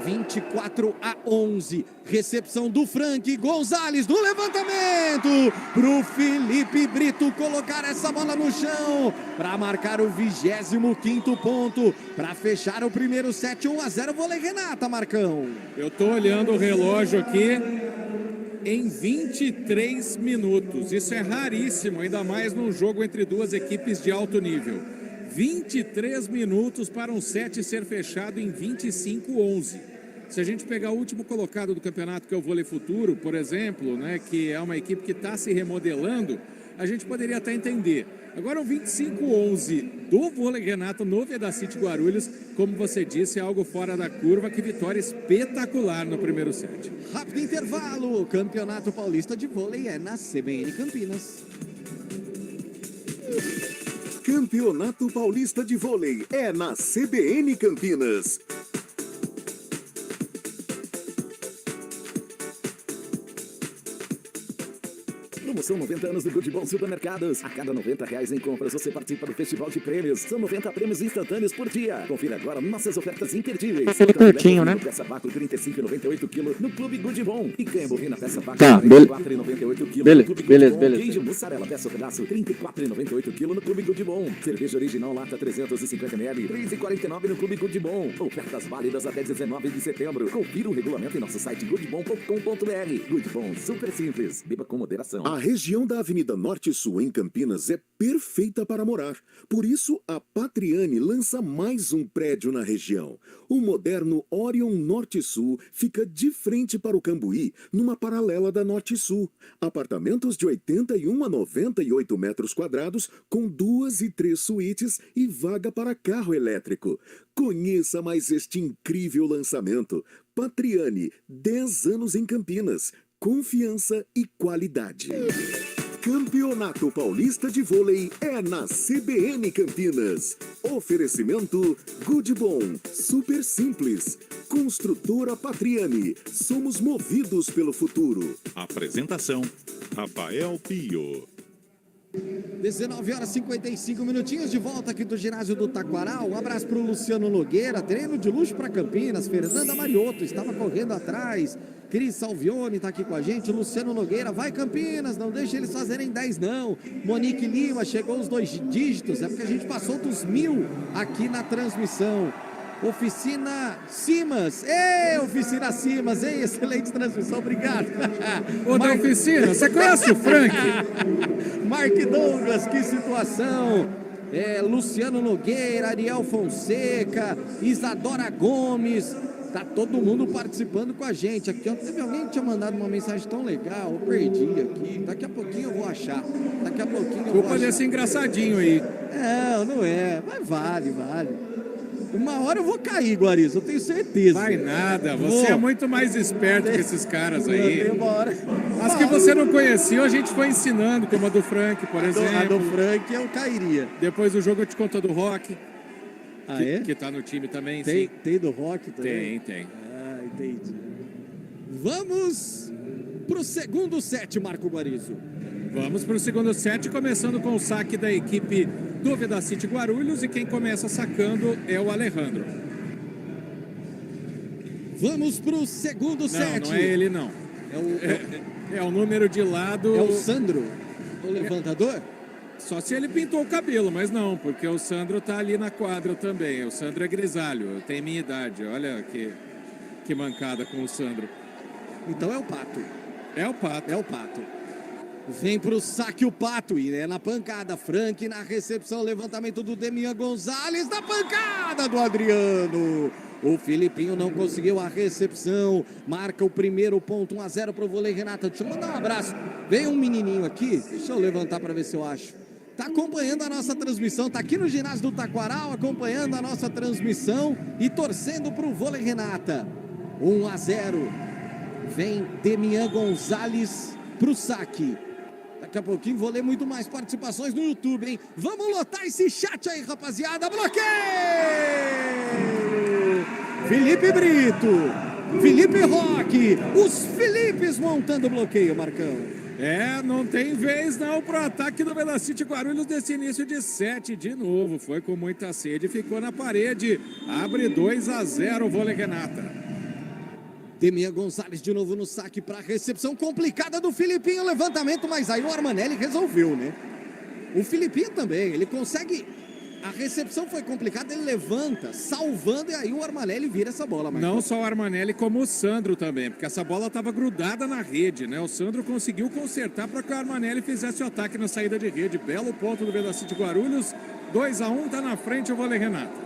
D: 24-11. Recepção do Frank Gonzalez no levantamento pro Felipe Brito colocar essa bola no chão para marcar o 25º ponto, para fechar o primeiro set. 1-0 Vôlei Renata, Marcão.
E: Eu tô olhando o relógio aqui em 23 minutos. Isso é raríssimo, ainda mais num jogo entre duas equipes de alto nível. 23 minutos para um set ser fechado em 25-11. Se a gente pegar o último colocado do campeonato, que é o Vôlei Futuro, por exemplo, né, que é uma equipe que está se remodelando, a gente poderia até entender. Agora o 25-11 do Vôlei Renata no Vedacity Guarulhos, como você disse, é algo fora da curva. Que vitória espetacular no primeiro set.
D: Rápido intervalo. O Campeonato Paulista de Vôlei é na CBN Campinas.
C: Campeonato Paulista de Vôlei é na CBN Campinas.
A: Promoção 90 anos do Good Bom Supermercados. A cada R$90 em compras, você participa do Festival de Prêmios. São 90 prêmios instantâneos por dia. Confira agora nossas ofertas imperdíveis.
G: Aquele curtinho, né?
A: Peça vácuo 35,98 kg no Clube Good Bom. E ganha bovina peça vácuo
G: Tá,
A: 34,98 kg no Clube Good Bom.
G: beleza.
A: Queijo mussarela peça pedaço 34,98 kg no Clube Good Bom. Cerveja original lata 350 ml 3,49 no Clube Good Bom. Ofertas válidas até 19 de setembro. Confira o regulamento em nosso site goodbom.com.br. Good Bom, super simples. Beba com moderação.
C: A região da Avenida Norte Sul, em Campinas, é perfeita para morar. Por isso, a Patriani lança mais um prédio na região. O moderno Orion Norte Sul fica de frente para o Cambuí, numa paralela da Norte Sul. Apartamentos de 81 a 98 metros quadrados, com 2 e 3 suítes e vaga para carro elétrico. Conheça mais este incrível lançamento. Patriani, 10 anos em Campinas. Confiança e qualidade. Campeonato Paulista de Vôlei é na CBN Campinas. Oferecimento Good Bom, super simples. Construtora Patriani, somos movidos pelo futuro.
B: Apresentação: Rafael Pio.
D: 19h55 de volta aqui do ginásio do Taquaral. Um abraço para o Luciano Nogueira, treino de luxo para Campinas. Fernanda Mariotto estava correndo atrás. Cris Salvione está aqui com a gente. Luciano Nogueira, vai Campinas, não deixa eles fazerem 10 não. Monique Lima, chegou os 2 dígitos, é porque a gente passou dos 1000 aqui na transmissão. Oficina Simas, Oficina Simas, excelente transmissão, obrigado.
E: Ô, da oficina, você conhece o Frank?
D: Mark Douglas, que situação. Luciano Nogueira, Ariel Fonseca, Isadora Gomes, tá todo mundo participando com a gente. Aqui ó, teve alguém que tinha mandado uma mensagem tão legal, eu perdi aqui, daqui a pouquinho eu vou achar. Daqui a pouquinho eu vou
E: Culpa
D: achar.
E: desse engraçadinho aí.
D: Não é, mas vale. Uma hora eu vou cair, Guarizo, eu tenho certeza.
E: Vai nada, você é muito mais esperto que esses caras aí.
D: Uma hora...
E: As que você não conhecia, a gente foi ensinando, como a do Frank, por exemplo.
D: A do Frank eu cairia.
E: Depois do jogo eu te conto a do Rock.
D: Que
E: tá no time também,
D: tem,
E: sim.
D: Tem do Rock também?
E: Tem.
D: Entendi. Vamos pro segundo set, Marco Guarizo.
E: Vamos pro segundo set, começando com o saque da equipe do Vedacity Guarulhos, e quem começa sacando é o Alejandro.
D: Vamos pro segundo set.
E: Não é ele não. É o número de lado.
D: É o Sandro, o levantador?
E: Só se ele pintou o cabelo, mas não, porque o Sandro tá ali na quadra também. O Sandro é grisalho, tem minha idade. Olha que mancada com o Sandro.
D: Então é o Pato.
E: É o Pato.
D: Vem pro saque o Pato e na pancada. Frank na recepção, levantamento do Demian Gonzalez, na pancada do Adriano. O Filipinho não conseguiu a recepção, marca o primeiro ponto, 1-0 pro Vôlei Renata. Deixa eu mandar um abraço. Vem um menininho aqui, deixa eu levantar para ver se eu acho. Tá acompanhando a nossa transmissão, tá aqui no ginásio do Taquaral, acompanhando a nossa transmissão e torcendo pro Vôlei Renata. 1-0. Vem Demian Gonzalez pro saque. Daqui a pouquinho vou ler muito mais participações no YouTube, hein? Vamos lotar esse chat aí, rapaziada. Bloqueio! Felipe Brito, Felipe Roque, os Filipes montando o bloqueio, Marcão.
E: Não tem vez não pro ataque do Vedacity Guarulhos desse início de set de novo. Foi com muita sede, ficou na parede. Abre 2-0 o Vôlei Renata.
D: Demian Gonçalves de novo no saque para recepção complicada do Filipinho, levantamento, mas aí o Armanelli resolveu, né? O Filipinho também, ele consegue... A recepção foi complicada, ele levanta, salvando, e aí o Armanelli vira essa bola.
E: Não só o Armanelli, como o Sandro também, porque essa bola estava grudada na rede, né? O Sandro conseguiu consertar para que o Armanelli fizesse o ataque na saída de rede. Belo ponto do Vedacity Guarulhos, 2-1, tá na frente o Vôlei Renata.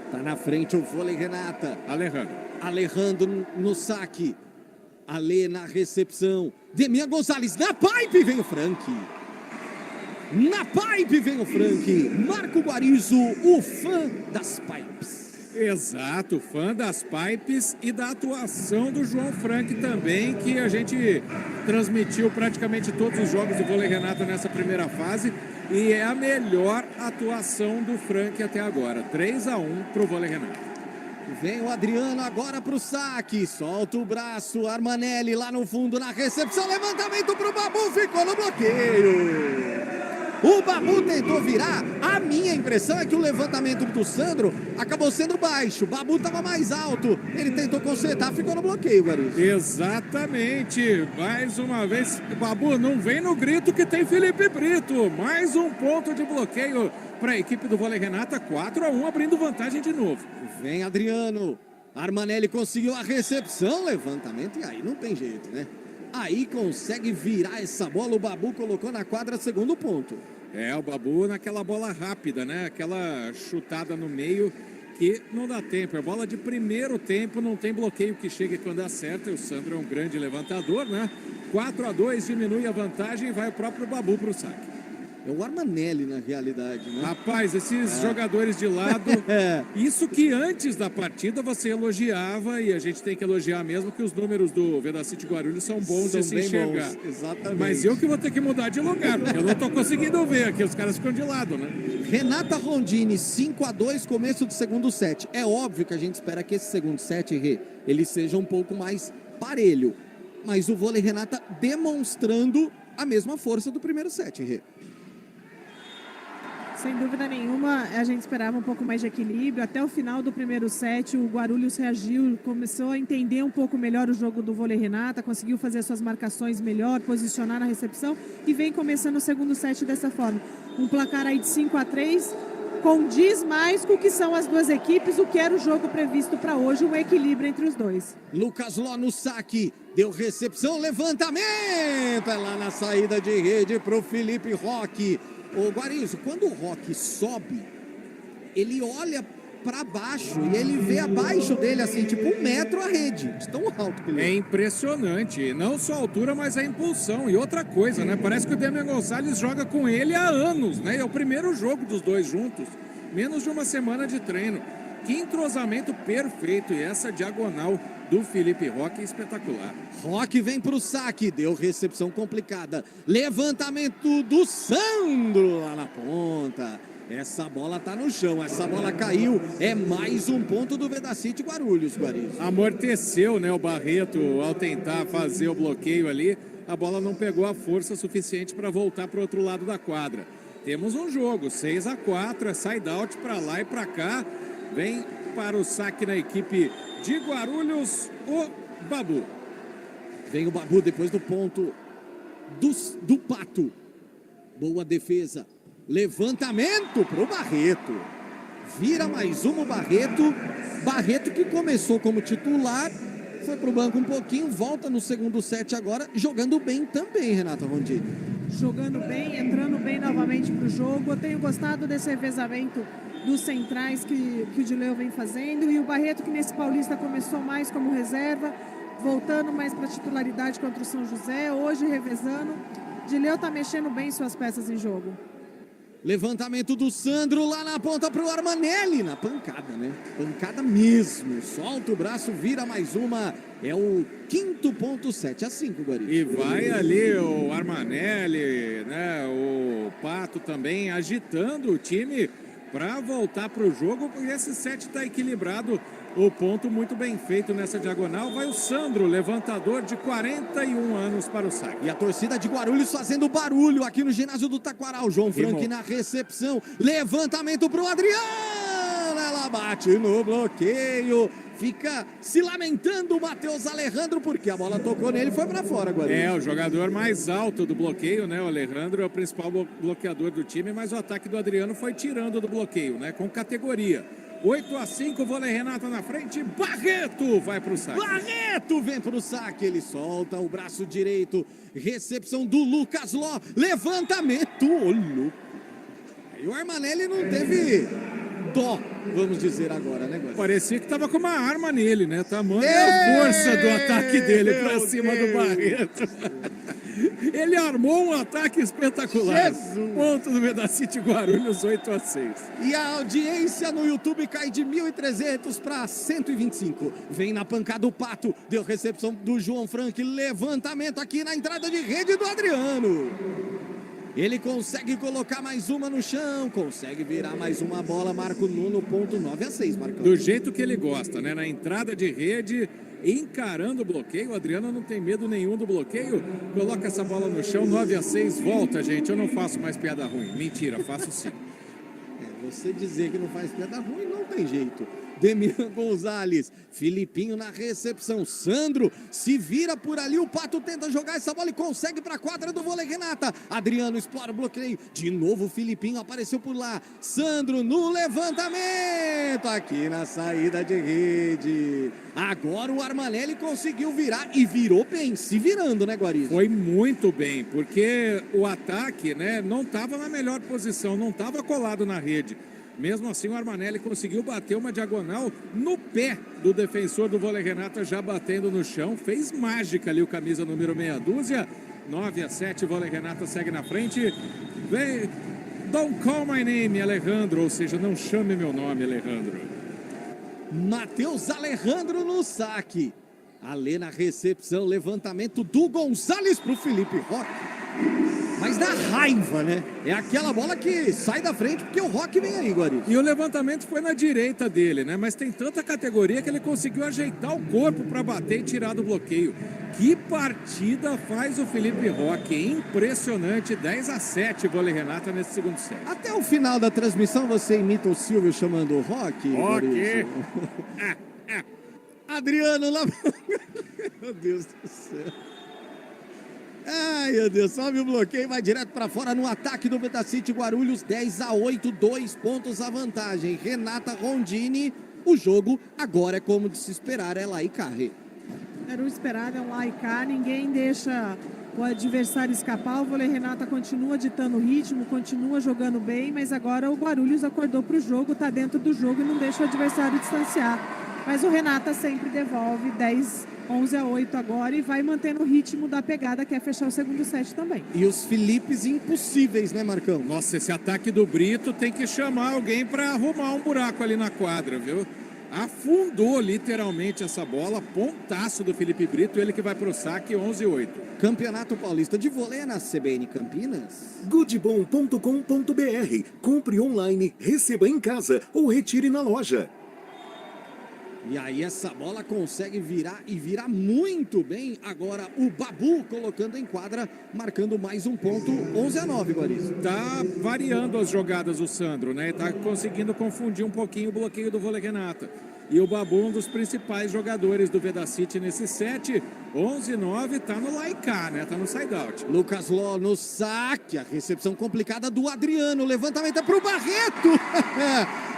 D: Tá na frente o Vôlei Renata. Alejandro no saque. Ale na recepção. Demian Gonçalves na pipe, vem o Frank. Na pipe vem o Frank. Marco Guarizo, o fã das pipes.
E: Exato, fã das pipes e da atuação do João Frank também, que a gente transmitiu praticamente todos os jogos do Vôlei Renata nessa primeira fase. E é a melhor atuação do Frank até agora. 3-1 pro Vôlei Renata.
D: Vem o Adriano agora pro saque. Solta o braço. Armanelli lá no fundo na recepção. Levantamento pro Babu. Ficou no bloqueio. O Babu tentou virar. A minha impressão é que o levantamento do Sandro acabou sendo baixo. O Babu estava mais alto. Ele tentou consertar, ficou no bloqueio, Guarizo.
E: Exatamente. Mais uma vez, Babu, não vem no grito que tem Felipe Brito. Mais um ponto de bloqueio para a equipe do Vôlei Renata. 4-1, abrindo vantagem de novo.
D: Vem Adriano. Armanelli conseguiu a recepção. Levantamento, e aí não tem jeito, né? Aí consegue virar essa bola, o Babu colocou na quadra, segundo ponto.
E: É, o Babu naquela bola rápida, né? Aquela chutada no meio que não dá tempo. É bola de primeiro tempo, não tem bloqueio que chega quando acerta. E o Sandro é um grande levantador, né? 4-2, diminui a vantagem e vai o próprio Babu para o saque.
D: É o Armanelli na realidade, né?
E: Rapaz, esses jogadores de lado, isso que antes da partida você elogiava, e a gente tem que elogiar mesmo, que os números do Vedacity Guarulhos são bons de se enxergar.
D: Bons, exatamente.
E: Mas eu que vou ter que mudar de lugar, porque eu não tô conseguindo ver aqui, os caras ficam de lado, né?
D: Renata Rondini, 5-2, começo do segundo set. É óbvio que a gente espera que esse segundo set, ele seja um pouco mais parelho. Mas o Vôlei Renata demonstrando a mesma força do primeiro set,
F: Sem dúvida nenhuma, a gente esperava um pouco mais de equilíbrio. Até o final do primeiro set, o Guarulhos reagiu, começou a entender um pouco melhor o jogo do Vôlei Renata, conseguiu fazer suas marcações melhor, posicionar na recepção e vem começando o segundo set dessa forma. Um placar aí de 5-3, condiz mais com o que são as duas equipes, o que era o jogo previsto para hoje, um equilíbrio entre os dois.
D: Lucas Ló no saque, deu recepção, levantamento, é lá na saída de rede para o Felipe Roque. Ô Guarizo, quando o Roque sobe, ele olha para baixo e ele vê abaixo dele, assim, tipo 1 metro a rede, de tão alto que ele é.
E: É impressionante, não só a altura, mas a impulsão. E outra coisa, né? Parece que o Demian Gonçalves joga com ele há anos, né? É o primeiro jogo dos dois juntos, menos de uma semana de treino. Que entrosamento perfeito, e essa diagonal do Felipe Roque é espetacular.
D: Roque vem para o saque, deu recepção complicada. Levantamento do Sandro lá na ponta. Essa bola tá no chão, essa bola caiu. É mais um ponto do Vedacity Guarulhos, Guarizo.
E: Amorteceu, né, o Barreto ao tentar fazer o bloqueio ali. A bola não pegou a força suficiente para voltar para o outro lado da quadra. Temos um jogo, 6-4, é side-out para lá e para cá. Vem para o saque na equipe de Guarulhos, o Babu.
D: Vem o Babu depois do ponto do Pato. Boa defesa. Levantamento para o Barreto. Vira mais um o Barreto. Barreto que começou como titular, foi para o banco um pouquinho, volta no segundo set agora, jogando bem também, Renata Rondini.
F: Jogando bem, entrando bem novamente para o jogo. Eu tenho gostado desse revezamento dos centrais que o Dileu vem fazendo, e o Barreto, que nesse Paulista começou mais como reserva, voltando mais para a titularidade contra o São José, hoje revezando. Dileu está mexendo bem suas peças em jogo.
D: Levantamento do Sandro lá na ponta para o Armanelli, na pancada, né? Pancada mesmo, solta o braço, vira mais uma, é o quinto ponto, 7-5, Guarizo.
E: E vai ali o Armanelli, né? O Pato também agitando o time para voltar para o jogo, porque esse set está equilibrado. O ponto muito bem feito nessa diagonal. Vai o Sandro, levantador de 41 anos para o saque.
D: E a torcida de Guarulhos fazendo barulho aqui no ginásio do Taquaral. João Frank na recepção. Levantamento para o Adriano. Ela bate no bloqueio. Fica se lamentando o Matheus Alejandro, porque a bola tocou nele e foi para fora agora.
E: É, o jogador mais alto do bloqueio, né? O Alejandro é o principal bloqueador do time, mas o ataque do Adriano foi tirando do bloqueio, né? Com categoria. 8-5, vôlei Renata na frente, Barreto vai pro saque.
D: Barreto vem pro saque, ele solta o braço direito, recepção do Lucas Ló, levantamento, olho. E o Armanelli não teve dó, vamos dizer agora, né, Guarani?
E: Parecia que tava com uma arma nele, né? Tamanha a força do ataque dele pra cima do Barreto. Ele armou um ataque espetacular.
D: Jesus.
E: Ponto do Vedacity Guarulhos, 8-6.
D: E a audiência no YouTube cai de 1.300 para 125. Vem na pancada o Pato, deu recepção do João Frank, levantamento aqui na entrada de rede do Adriano. Ele consegue colocar mais uma no chão, consegue virar mais uma bola, Marco Nuno, ponto 9-6, Marcão.
E: Do jeito que ele gosta, né? Na entrada de rede, encarando o bloqueio. O Adriano não tem medo nenhum do bloqueio. Coloca essa bola no chão, 9-6, volta, gente. Eu não faço mais piada ruim. Mentira, faço sim.
D: Você dizer que não faz piada ruim, não tem jeito. Demian Gonzalez, Filipinho na recepção, Sandro se vira por ali, o Pato tenta jogar essa bola e consegue para a quadra do vôlei Renata. Adriano explora o bloqueio, de novo o Filipinho apareceu por lá, Sandro no levantamento, aqui na saída de rede. Agora o Armanelli conseguiu virar e virou bem, se virando, né, Guariz?
E: Foi muito bem, porque o ataque, né, não estava na melhor posição, não estava colado na rede. Mesmo assim, o Armanelli conseguiu bater uma diagonal no pé do defensor do vôlei Renata, já batendo no chão. Fez mágica ali o camisa número meia dúzia. 9-7, vôlei Renata segue na frente. Vem, don't call my name, Alejandro. Ou seja, não chame meu nome, Alejandro.
D: Matheus Alejandro no saque. Alê na recepção, levantamento do Gonzalez pro Felipe Roque. Mas dá raiva, né? É aquela bola que sai da frente porque o Roque vem aí, Guari.
E: E o levantamento foi na direita dele, né? Mas tem tanta categoria que ele conseguiu ajeitar o corpo para bater e tirar do bloqueio. Que partida faz o Felipe Roque. Impressionante, 10-7, vôlei Renata nesse segundo set.
D: Até o final da transmissão você imita o Silvio chamando o Roque?
E: Roque!
D: Adriano lá... Meu Deus do céu. Ai, meu Deus, sobe o bloqueio, vai direto para fora no ataque do Vedacity Guarulhos, 10-8, 2 pontos a vantagem. Renata Rondini, o jogo agora é como de se esperar, é lá e carre.
F: Era o esperado, é um lá e cá, ninguém deixa o adversário escapar. O vôlei Renata continua ditando o ritmo, continua jogando bem, mas agora o Guarulhos acordou para o jogo, está dentro do jogo e não deixa o adversário distanciar. Mas o Renata sempre devolve 11-8 agora e vai mantendo o ritmo da pegada, que é fechar o segundo set também.
D: E os Filipes impossíveis, né, Marcão?
E: Nossa, esse ataque do Brito tem que chamar alguém para arrumar um buraco ali na quadra, viu? Afundou literalmente essa bola, pontaço do Felipe Brito, ele que vai pro saque, 11-8.
D: Campeonato Paulista de Vôlei na CBN Campinas.
C: Goodbom.com.br. Compre online, receba em casa ou retire na loja.
D: E aí essa bola consegue virar e virar muito bem. Agora o Babu colocando em quadra, marcando mais um ponto, 11-9, Guariz.
E: Tá variando as jogadas o Sandro, né? Tá conseguindo confundir um pouquinho o bloqueio do vôlei Renata. E o Babu, um dos principais jogadores do Vedacity nesse set, 11-9, tá no Laicá, né? Tá no side-out.
D: Lucas Ló no saque, a recepção complicada do Adriano, levantamento é pro Barreto.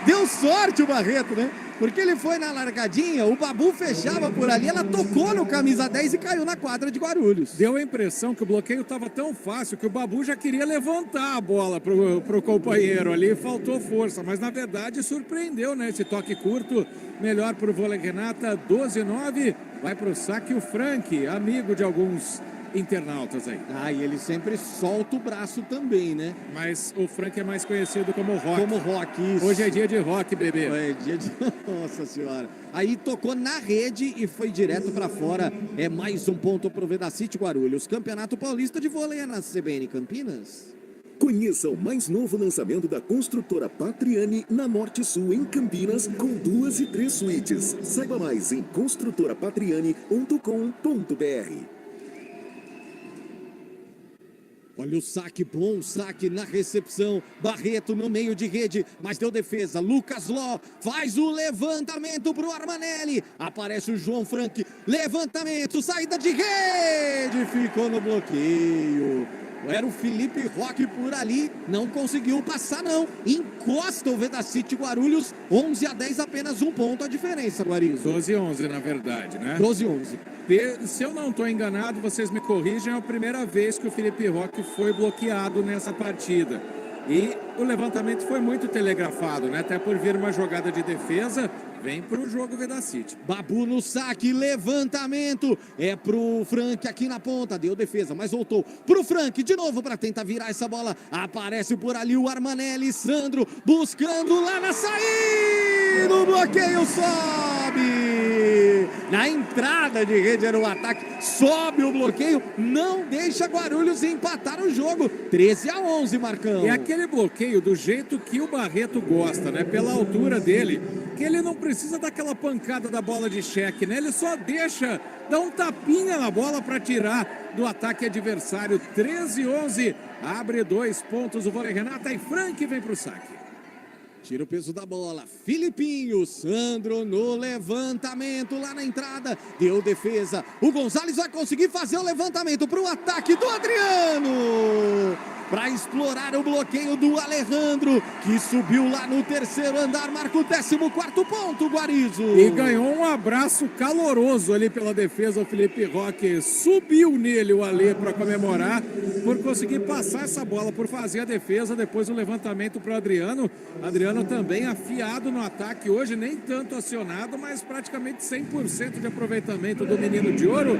D: Deu sorte o Barreto, né? Porque ele foi na largadinha, o Babu fechava por ali, ela tocou no camisa 10 e caiu na quadra de Guarulhos.
E: Deu a impressão que o bloqueio estava tão fácil que o Babu já queria levantar a bola pro companheiro ali, faltou força, mas na verdade surpreendeu, né? Esse toque curto, melhor pro vôlei Renata, 12-9, vai pro saque o Frank, amigo de alguns internautas aí.
D: Ah, e ele sempre solta o braço também, né?
E: Mas o Frank é mais conhecido como Rock.
D: Como Rock, isso.
E: Hoje é dia de Rock, bebê.
D: É dia de... Nossa senhora. Aí tocou na rede e foi direto para fora. É mais um ponto pro Vedacity Guarulhos. Campeonato Paulista de Vôlei na CBN Campinas.
C: Conheça o mais novo lançamento da construtora Patriani na Norte Sul, em Campinas, com 2 e 3 suítes. Saiba mais em construtorapatriani.com.br.
D: Olha o saque, bom saque na recepção. Barreto no meio de rede, mas deu defesa. Lucas Ló faz o levantamento pro Armanelli. Aparece o João Frank. Levantamento, saída de rede. Ficou no bloqueio. Era o Felipe Roque por ali. Não conseguiu passar, não. Encosta o Vedacity Guarulhos. 11-10, apenas um ponto a diferença, Guarizo.
E: 12-11, na verdade, né?
D: 12-11.
E: Se eu não estou enganado, vocês me corrigem, é a primeira vez que o Felipe Roque foi bloqueado nessa partida. E o levantamento foi muito telegrafado, né? Até por vir uma jogada de defesa, vem para o jogo Vedacity.
D: Babu no saque, levantamento. É pro Frank aqui na ponta, deu defesa, mas voltou pro Frank de novo para tentar virar essa bola. Aparece por ali o Armanelli, Sandro buscando lá na saída. O bloqueio sobe. Na entrada de rede era o ataque, sobe o bloqueio, não deixa Guarulhos empatar o jogo. 13-11, Marcão.
E: É aquele bloqueio do jeito que o Barreto gosta, né? Pela altura dele, que ele não precisa daquela pancada da bola de cheque, né? Ele só deixa, dá um tapinha na bola para tirar do ataque adversário. 13-11, abre 2 pontos o Vôlei Renata e Frank vem para o saque.
D: Tira o peso da bola, Filipinho, Sandro no levantamento lá na entrada, deu defesa, o Gonzalez vai conseguir fazer o levantamento para o ataque do Adriano, para explorar o bloqueio do Alejandro, que subiu lá no terceiro andar, marca o 14º ponto, Guarizo.
E: E ganhou um abraço caloroso ali pela defesa, o Felipe Roque subiu nele o Ale para comemorar, por conseguir passar essa bola, por fazer a defesa, depois o levantamento para o Adriano. Adriano também afiado no ataque hoje, nem tanto acionado, mas praticamente 100% de aproveitamento do menino de ouro.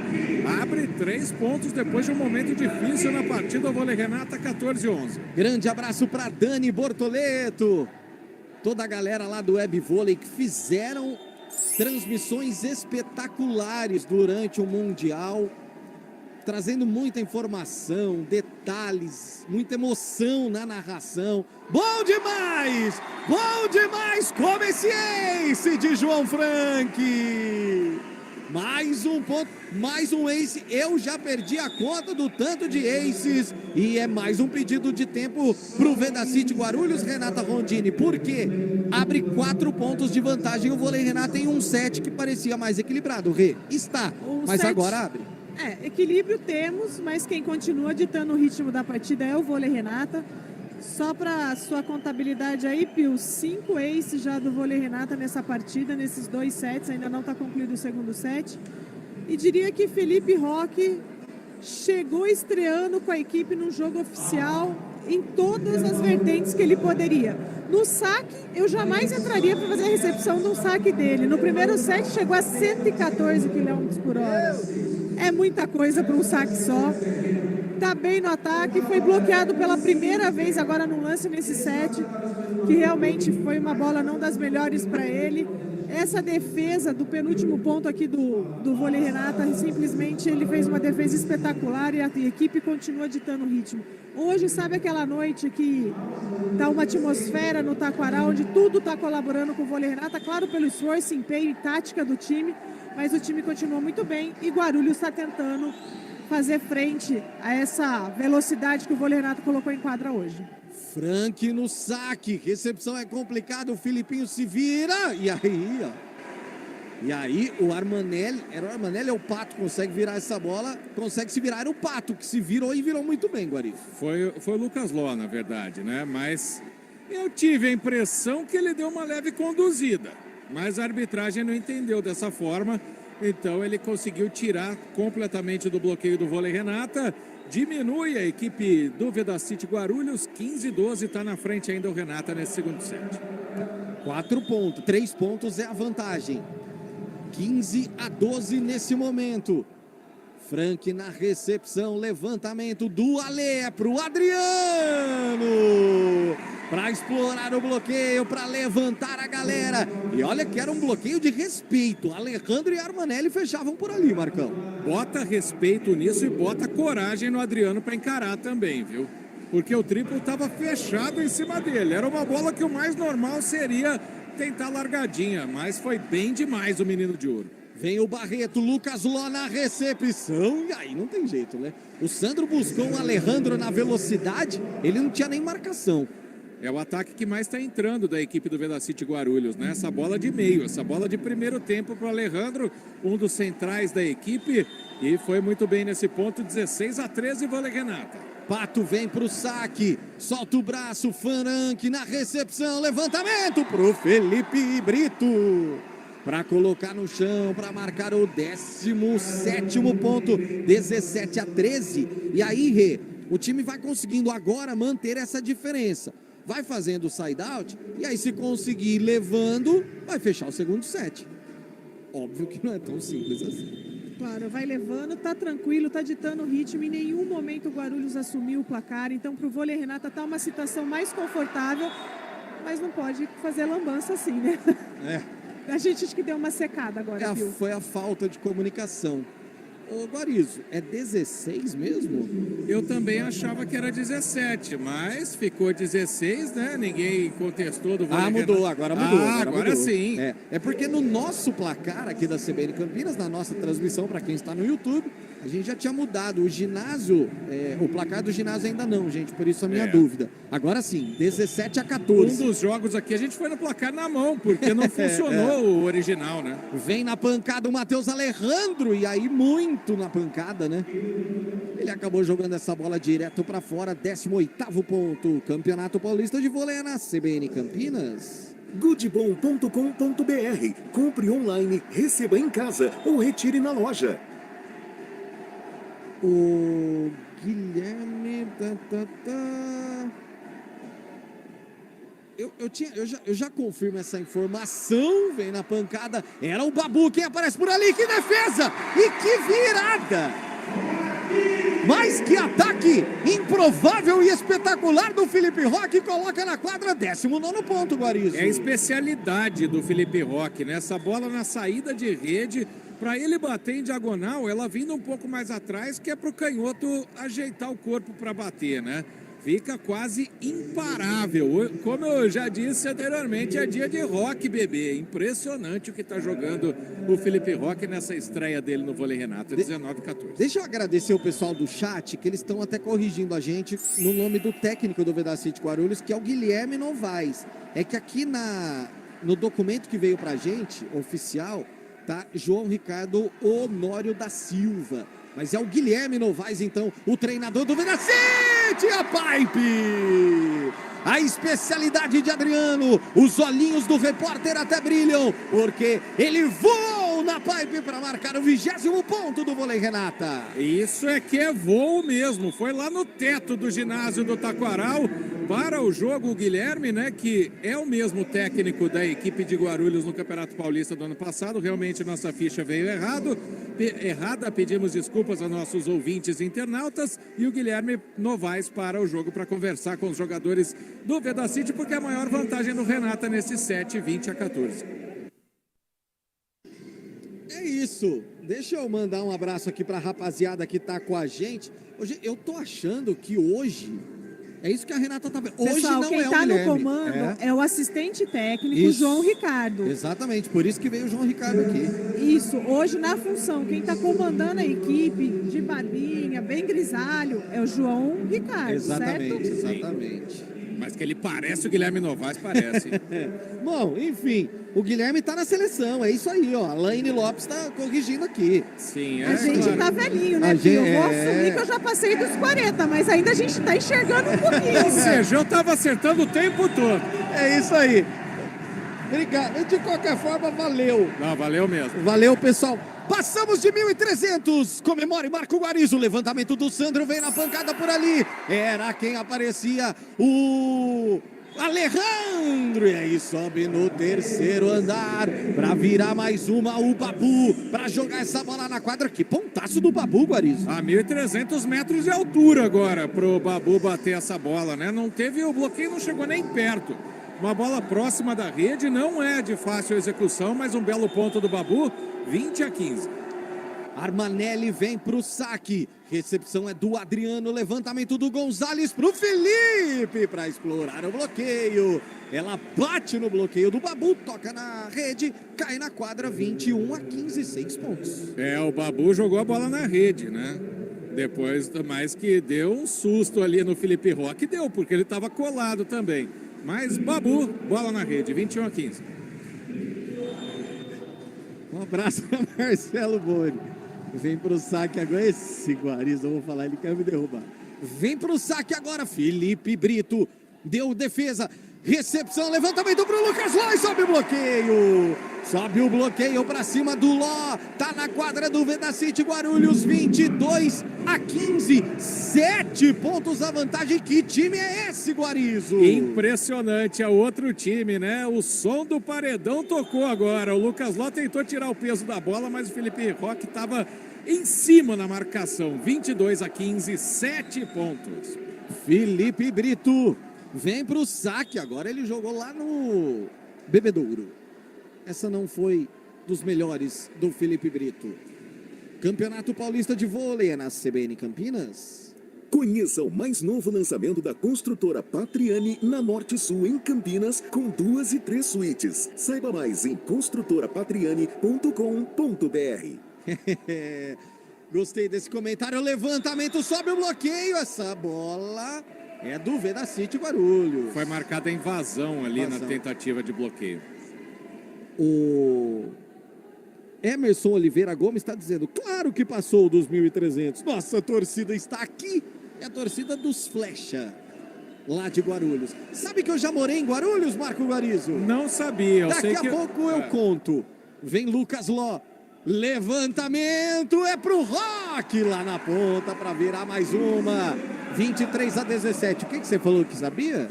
E: Abre 3 pontos depois de um momento difícil na partida, o Vôlei Renata 14-11.
D: Grande abraço para Dani Bortoleto, toda a galera lá do Web Vôlei que fizeram transmissões espetaculares durante o Mundial, trazendo muita informação, detalhes, muita emoção na narração. Bom demais! Bom demais! Como esse ace de João Frank! Mais um ponto, mais um ace. Eu já perdi a conta do tanto de aces. E é mais um pedido de tempo pro Vedacity Guarulhos, Renata Rondini. Por quê? Abre 4 pontos de vantagem o Vôlei Renata em um set que parecia mais equilibrado. Rê, está, mas agora abre.
F: Equilíbrio temos, mas quem continua ditando o ritmo da partida é o Vôlei Renata. Só para sua contabilidade aí, Pio, 5 aces já do Vôlei Renata nessa partida, nesses 2 sets, ainda não está concluído o segundo set. E diria que Felipe Roque chegou estreando com a equipe num jogo oficial em todas as vertentes que ele poderia. No saque, eu jamais entraria para fazer a recepção de um saque dele. No primeiro set chegou a 114 km por hora. É muita coisa para um saque só. Tá bem no ataque, foi bloqueado pela primeira vez agora no lance nesse set, que realmente foi uma bola não das melhores para ele. Essa defesa do penúltimo ponto aqui do Vôlei Renata, simplesmente ele fez uma defesa espetacular e a equipe continua ditando o ritmo. Hoje, sabe aquela noite que tá uma atmosfera no Taquaral, onde tudo tá colaborando com o Vôlei Renata, claro, pelo esforço, empenho e tática do time, mas o time continua muito bem e Guarulhos está tentando fazer frente a essa velocidade que o Vôlei Renata colocou em quadra hoje.
D: Frank no saque, recepção é complicado, o Filipinho se vira, e aí, ó. E aí o Armanelli, era o Armanelli ou o Pato consegue virar essa bola, consegue se virar, era o Pato que se virou e virou muito bem, Guari.
E: Foi o Lucas Ló, na verdade, né? Mas eu tive a impressão que ele deu uma leve conduzida, mas a arbitragem não entendeu dessa forma. Então ele conseguiu tirar completamente do bloqueio do Vôlei Renata. Diminui a equipe do Vedacity Guarulhos. 15-12, está na frente ainda o Renata nesse segundo set.
D: 4 pontos, 3 pontos é a vantagem. 15-12 nesse momento. Frank na recepção, levantamento do Ale para o Adriano. Para explorar o bloqueio, para levantar a galera. E olha que era um bloqueio de respeito. Alejandro e Armanelli fechavam por ali, Marcão.
E: Bota respeito nisso e bota coragem no Adriano para encarar também, viu? Porque o triplo estava fechado em cima dele. Era uma bola que o mais normal seria tentar largadinha, mas foi bem demais o menino de ouro.
D: Vem o Barreto, Lucas Ló na recepção. E aí não tem jeito, né? O Sandro buscou o Alejandro na velocidade, ele não tinha nem marcação.
E: É o ataque que mais está entrando da equipe do Vedacity Guarulhos, né? Essa bola de meio, essa bola de primeiro tempo para o Alejandro, um dos centrais da equipe. E foi muito bem nesse ponto, 16-13, Vôlei Renata.
D: Pato vem pro saque, solta o braço, Faranque na recepção, levantamento pro Felipe Brito. Para colocar no chão, para marcar o 17º ponto, 17-13. E aí, Rê, o time vai conseguindo agora manter essa diferença. Vai fazendo o side-out, e aí se conseguir levando, vai fechar o segundo set. Óbvio que não é tão simples assim.
F: Claro, vai levando, tá tranquilo, tá ditando o ritmo. Em nenhum momento o Guarulhos assumiu o placar. Então, pro Vôlei Renata tá uma situação mais confortável, mas não pode fazer lambança assim, né? A gente acho que deu uma secada agora, viu?
D: Foi a falta de comunicação. Ô, Guarizo, é 16 mesmo?
E: Eu também achava que era 17, mas ficou 16, né? Ninguém contestou do Vôlei
D: Mudou,
E: Renata.
D: agora mudou.
E: Agora
D: mudou.
E: sim.
D: É porque no nosso placar aqui da CBN Campinas, na nossa transmissão, para quem está no YouTube, a gente já tinha mudado. O ginásio, o placar do ginásio ainda não, gente, por isso a minha dúvida. Agora sim, 17-14.
E: Um dos jogos aqui a gente foi no placar na mão, porque não funcionou o original, né?
D: Vem na pancada o Matheus Alejandro, e aí muito na pancada, né? Ele acabou jogando essa bola direto para fora, 18º ponto. Campeonato Paulista de Vôlei na CBN Campinas.
C: Goodbom.com.br. Compre online, receba em casa ou retire na loja.
D: O Guilherme... Eu já confirmo essa informação. Vem na pancada. Era o Babu quem aparece por ali. Que defesa! E que virada! Mas que ataque improvável e espetacular do Felipe Roque. Coloca na quadra, 19º ponto, Guarizo.
E: É a especialidade do Felipe Roque, né? Essa bola na saída de rede, para ele bater em diagonal, ela vindo um pouco mais atrás, que é para o canhoto ajeitar o corpo para bater, né? Fica quase imparável. Como eu já disse anteriormente, é dia de Roque, bebê. Impressionante o que está jogando o Felipe Roque nessa estreia dele no Vôlei Renata, 19-14.
D: Deixa eu agradecer o pessoal do chat, que eles estão até corrigindo a gente no nome do técnico do Vedacity Guarulhos, que é o Guilherme Novaes. É que aqui no documento que veio pra gente, oficial, tá João Ricardo Honório da Silva. Mas é o Guilherme Novaes, então, o treinador do Vedacity, a Pipe! A especialidade de Adriano, os olhinhos do repórter até brilham, porque ele voou na Pipe para marcar o 20º ponto do Vôlei Renata.
E: Isso é que é voo mesmo, foi lá no teto do ginásio do Taquaral. Para o jogo, o Guilherme, né, que é o mesmo técnico da equipe de Guarulhos no Campeonato Paulista do ano passado. Realmente nossa ficha veio errada, pedimos desculpas aos nossos ouvintes internautas. E o Guilherme Novaes para o jogo para conversar com os jogadores do Vedacity, porque é a maior vantagem do Renata nesse set, 20-14.
D: É isso. Deixa eu mandar um abraço aqui para a rapaziada que tá com a gente. Hoje, eu tô achando que hoje... É isso que a Renata tá vendo. Hoje
F: Pessoal,
D: não
F: quem
D: é o
F: tá
D: Guilherme.
F: no comando é o assistente técnico,
D: Isso.
F: João Ricardo.
D: Exatamente, por isso que veio o João Ricardo aqui.
F: Isso, hoje na função, quem tá comandando a equipe de barbinha, bem grisalho, é o João Ricardo,
D: Exatamente,
F: certo?
D: exatamente.
E: Mas que ele parece o Guilherme Novaes, parece.
D: Bom, enfim, o Guilherme tá na seleção, é isso aí, ó. A Laine Lopes tá corrigindo aqui.
E: Sim,
F: A gente tá velhinho, né,
D: A
F: Pio? Eu
D: gente-
F: vou assumir que eu já passei dos 40, mas ainda a gente tá enxergando um pouquinho.
E: Ou seja, eu tava acertando o tempo todo.
D: É isso aí. Obrigado. De qualquer forma, valeu.
E: Não, valeu mesmo.
D: Valeu, pessoal. Passamos de 1.300. Comemore Marco Guarizo. Levantamento do Sandro. Vem na pancada por ali. Era quem aparecia. O Alejandro. E aí sobe no terceiro andar. Pra virar mais uma. O Babu. Pra jogar essa bola na quadra. Que pontaço do Babu, Guarizo.
E: A 1.300 metros de altura agora pro Babu bater essa bola, né? Não teve o bloqueio, não chegou nem perto. Uma bola próxima da rede, não é de fácil execução, mas um belo ponto do Babu, 20-15.
D: Armanelli vem pro saque. Recepção é do Adriano. Levantamento do Gonzalez pro Felipe para explorar o bloqueio. Ela bate no bloqueio do Babu, toca na rede, cai na quadra, 21-15, 6 pontos.
E: O Babu jogou a bola na rede, né? Depois, mais que deu um susto ali no Felipe Roque, deu, porque ele estava colado também. Mas Babu, bola na rede, 21-15.
D: Um abraço para Marcelo Boni. Vem pro saque agora. Esse Guarizo, eu vou falar, ele quer me derrubar. Vem pro saque agora, Felipe Brito. Deu defesa. Recepção, levantamento pro Lucas Ló e sobe o bloqueio. Sobe o bloqueio pra cima do Ló. Tá na quadra do Vedacity Guarulhos, 22-15. 7 pontos a vantagem. Que time é esse, Guarizo?
E: Impressionante, é outro time, né? O som do paredão tocou agora. O Lucas Ló tentou tirar o peso da bola, mas o Felipe Roque estava em cima na marcação. 22-15, 7 pontos.
D: Felipe Brito vem pro saque. Agora ele jogou lá no Bebedouro. Essa não foi dos melhores do Felipe Brito. Campeonato Paulista de Vôlei é na CBN Campinas.
C: Conheça o mais novo lançamento da construtora Patriani na Norte Sul, em Campinas, com 2 e 3 suítes. Saiba mais em construtorapatriani.com.br.
D: Gostei desse comentário. Levantamento, sobe o bloqueio. Essa bola é do Vedacity Guarulhos.
E: Foi marcada a invasão ali na tentativa de bloqueio.
D: O Emerson Oliveira Gomes está dizendo, claro que passou dos 1.300. Nossa, a torcida está aqui. É a torcida dos Flecha, lá de Guarulhos. Sabe que eu já morei em Guarulhos, Marco Guarizo?
E: Não sabia.
D: Daqui a pouco eu conto. Vem Lucas Ló. Levantamento é pro Roque lá na ponta para virar mais uma. 23-17. O que você falou que sabia?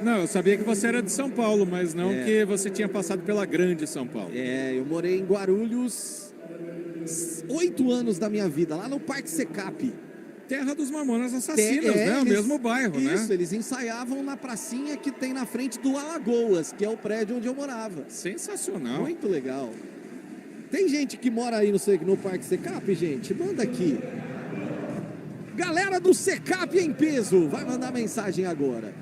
E: Não, eu sabia que você era de São Paulo, mas não que você tinha passado pela grande São Paulo.
D: Eu morei em Guarulhos 8 anos da minha vida, lá no Parque Secap.
E: Terra dos Mamonas Assassinas, né? O mesmo bairro, né?
D: Isso, eles ensaiavam na pracinha que tem na frente do Alagoas, que é o prédio onde eu morava.
E: Sensacional.
D: Muito legal. Tem gente que mora aí no Parque Secap, gente? Manda aqui. Galera do Secap em peso, vai mandar mensagem agora.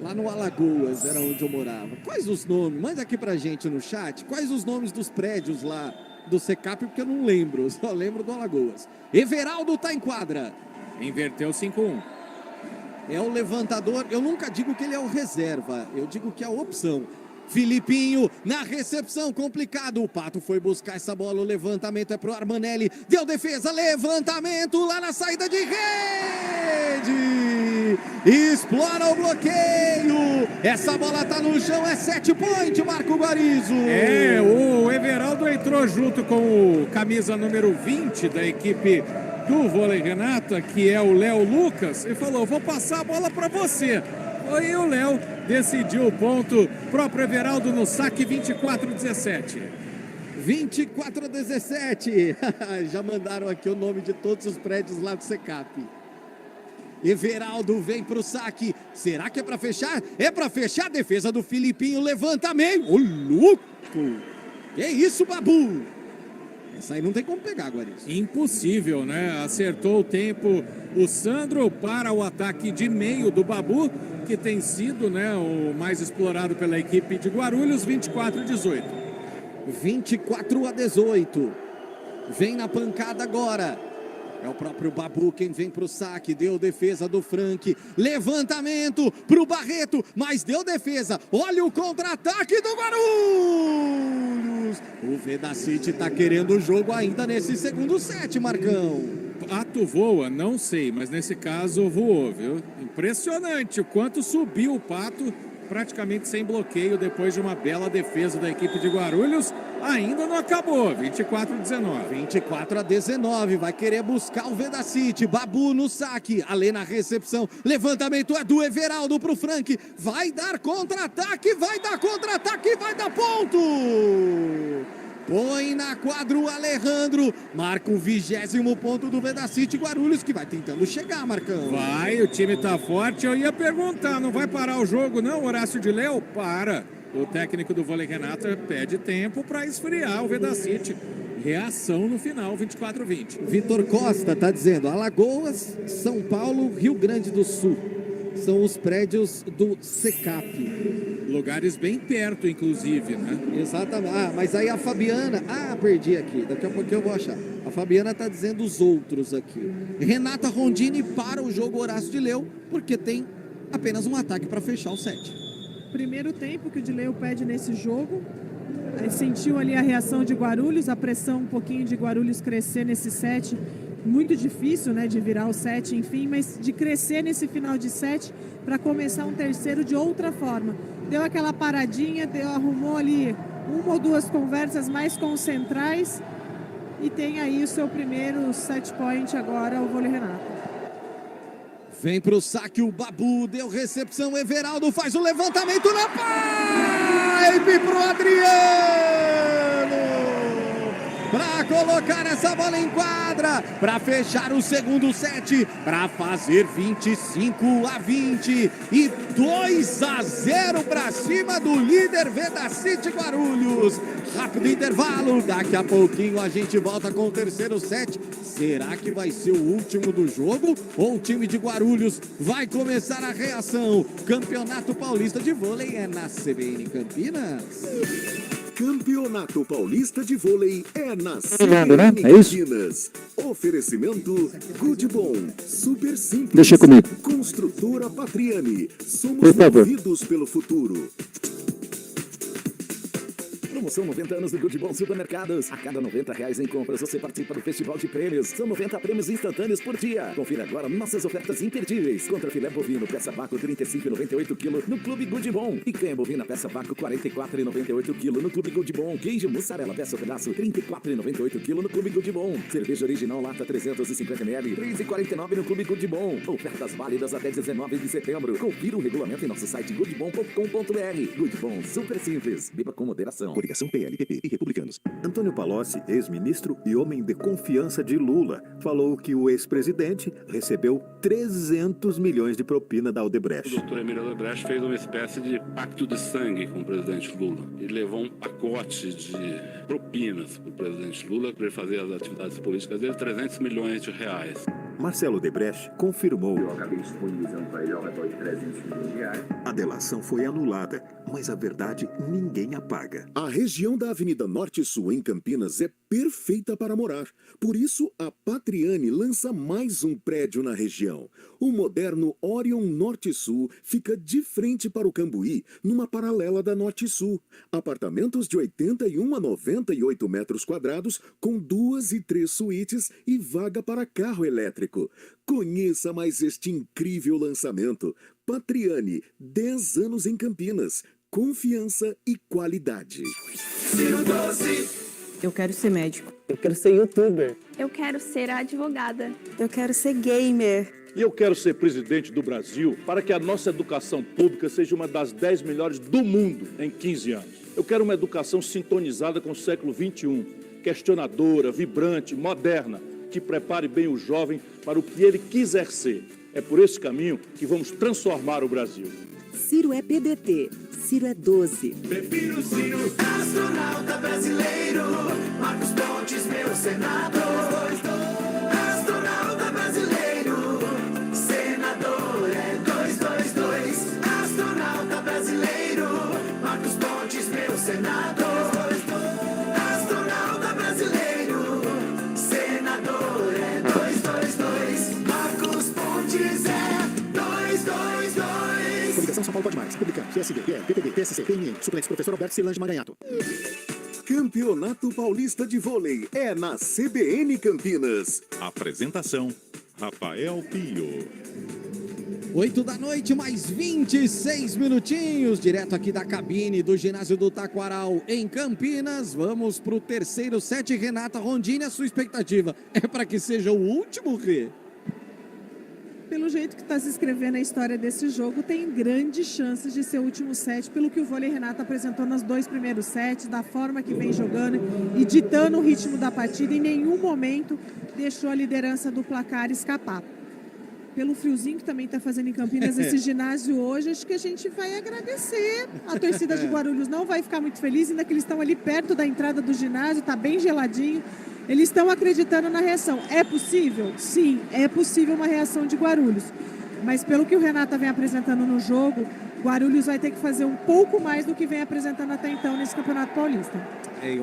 D: Lá no Alagoas era onde eu morava. Quais os nomes? Manda aqui pra gente no chat. Quais os nomes dos prédios lá do Secap? Porque eu não lembro. Eu só lembro do Alagoas. Everaldo tá em quadra.
E: Inverteu 5-1.
D: É o levantador. Eu nunca digo que ele é o reserva. Eu digo que é a opção. Filipinho na recepção, complicado. O Pato foi buscar essa bola. O levantamento é pro Armanelli. Deu defesa. Levantamento lá na saída de rede. Explora o bloqueio. Essa bola tá no chão. É 7 point, Marco Guarizo.
E: O Everaldo entrou junto com o camisa número 20 da equipe do Vôlei Renata, que é o Léo Lucas, e falou: vou passar a bola para você. E o Léo decidiu o ponto. Próprio Everaldo no saque, 24-17.
D: 24-17. Já mandaram aqui o nome de todos os prédios lá do Secap. Everaldo vem pro saque. Será que é para fechar? É para fechar. Defesa do Filipinho. Levantamento. Ô, louco! Que isso, Babu? Essa aí não tem como pegar, Guarizo.
E: Impossível, né? Acertou o tempo o Sandro para o ataque de meio do Babu, que tem sido, né, o mais explorado pela equipe de Guarulhos. 24-18.
D: 24-18. Vem na pancada agora. É o próprio Babu quem vem pro saque. Deu defesa do Frank. Levantamento pro Barreto. Mas deu defesa. Olha o contra-ataque do Guarulhos. O Vedacity tá querendo o jogo ainda nesse segundo set, Marcão.
E: Pato voa? Não sei, mas nesse caso voou, viu? Impressionante o quanto subiu o Pato, praticamente sem bloqueio, depois de uma bela defesa da equipe de Guarulhos. Ainda não acabou, 24-19.
D: 24-19, vai querer buscar o Vedacity. Babu no saque, Alê na recepção. Levantamento é do Everaldo pro Frank. Vai dar contra-ataque, vai dar contra-ataque, vai dar ponto! Põe na quadra o Alejandro. Marca o 20º ponto do Vedacity Guarulhos, que vai tentando chegar, Marcão.
E: Vai, o time tá forte. Eu ia perguntar, não vai parar o jogo não, Horácio de Léo? Para. O técnico do Vôlei Renata pede tempo para esfriar o Vedacity. reação no final, 24-20.
D: Vitor Costa está dizendo, Alagoas, São Paulo, Rio Grande do Sul. São os prédios do SECAP.
E: Lugares bem perto, inclusive, né?
D: Exatamente. Ah, mas aí a Fabiana... Ah, perdi aqui. Daqui a pouquinho eu vou achar. A Fabiana está dizendo os outros aqui. Renata Rondini para o jogo Horácio de Leu, porque tem apenas um ataque para fechar o set.
F: Primeiro tempo que o Dileu pede nesse jogo. Sentiu ali a reação de Guarulhos, a pressão um pouquinho de Guarulhos crescer nesse set. Muito difícil, né, de virar o set, enfim, mas de crescer nesse final de set para começar um terceiro de outra forma. Deu aquela paradinha, arrumou ali uma ou duas conversas mais concentrais e tem aí o seu primeiro set point agora, o vôlei Renata.
D: Vem pro saque o Babu, deu recepção, Everaldo faz o levantamento na pipe pro Adriano! Para colocar essa bola em quadra, para fechar o segundo set, para fazer 25-20 e 2-0 para cima do líder Vedacity Guarulhos. Rápido intervalo, daqui a pouquinho a gente volta com o terceiro set. Será que vai ser o último do jogo? Ou o time de Guarulhos vai começar a reação? Campeonato Paulista de Vôlei é na CBN Campinas.
C: Campeonato Paulista de Vôlei é na CBN Campinas. Oferecimento Good Bom, super simples.
G: Deixa comigo.
C: Construtora Patriani, somos movidos pelo futuro.
A: Promoção 90 anos do Good Bom Supermercados. A cada R$90 em compras, você participa do Festival de Prêmios. São 90 prêmios instantâneos por dia. Confira agora nossas ofertas imperdíveis. Contra filé bovino, peça vácuo, R$35,98 kg no Clube Good Bom. Picanha bovina, peça vácuo, R$44,98 kg no Clube Good Bom. Queijo mussarela, peça pedaço, R$34,98 kg no Clube Good Bom. Cerveja original, lata 350 ml, R$3,49 no Clube Good Bom. Ofertas válidas até 19 de setembro. Confira o regulamento em nosso site goodbom.com.br. Good Bom, super simples. Beba com moderação.
H: Coligação PLPP e Republicanos. Antônio Palocci, ex-ministro e homem de confiança de Lula, falou que o ex-presidente recebeu 300 milhões de propina da Odebrecht.
I: O doutor Emílio Odebrecht fez uma espécie de pacto de sangue com o presidente Lula. Ele levou um pacote de propinas para o presidente Lula para ele fazer as atividades políticas dele, 300 milhões de reais.
H: Marcelo Odebrecht confirmou.
J: Eu acabei disponibilizando para ele ao redor de 300 milhões de reais.
H: A delação foi anulada, mas a verdade ninguém apaga.
C: A região da Avenida Norte Sul em Campinas é perfeita para morar. Por isso, a Patriani lança mais um prédio na região. O moderno Orion Norte Sul fica de frente para o Cambuí, numa paralela da Norte Sul. Apartamentos de 81 a 98 metros quadrados, com 2 e 3 suítes e vaga para carro elétrico. Conheça mais este incrível lançamento. Patriani, 10 anos em Campinas. Confiança e qualidade.
K: Eu quero ser médico.
L: Eu quero ser youtuber.
M: Eu quero ser advogada.
K: Eu quero ser gamer.
N: E eu quero ser presidente do Brasil para que a nossa educação pública seja uma das 10 melhores do mundo em 15 anos. Eu quero uma educação sintonizada com o século XXI, questionadora, vibrante, moderna, que prepare bem o jovem para o que ele quiser ser. É por esse caminho que vamos transformar o Brasil.
K: Ciro é PDT. Ciro é 12.
O: Prefiro Ciro, astronauta brasileiro. Marcos Pontes, meu senador. Astronauta brasileiro. Senador é 222. Astronauta brasileiro. Marcos Pontes, meu senador. Astronauta brasileiro. Senador é 222. Marcos Pontes é 222.
P: Coligação São Paulo Pode Mais. Republicano, PSD, PL, PTB, PSC, PNM. Suplente, professor Alberto Cilange Maganhato.
C: Campeonato Paulista de Vôlei é na CBN Campinas.
B: Apresentação, Rafael Pio.
D: 8 da noite, mais 26 minutinhos, direto aqui da cabine do ginásio do Taquaral, em Campinas. Vamos para o terceiro set. Renata Rondini, a sua expectativa é para que seja o último, Rê?
F: Pelo jeito que está se escrevendo a história desse jogo, tem grandes chances de ser o último set, pelo que o vôlei Renata apresentou nos 2 primeiros sets, da forma que vem jogando e ditando o ritmo da partida. Em nenhum momento deixou a liderança do placar escapar. pelo friozinho que também está fazendo em Campinas esse ginásio hoje, acho que a gente vai agradecer. A torcida de Guarulhos não vai ficar muito feliz, ainda que eles estão ali perto da entrada do ginásio, está bem geladinho. Eles estão acreditando na reação. É possível? Sim, é possível uma reação de Guarulhos. Mas pelo que o Renata vem apresentando no jogo, Guarulhos vai ter que fazer um pouco mais do que vem apresentando até então nesse Campeonato Paulista.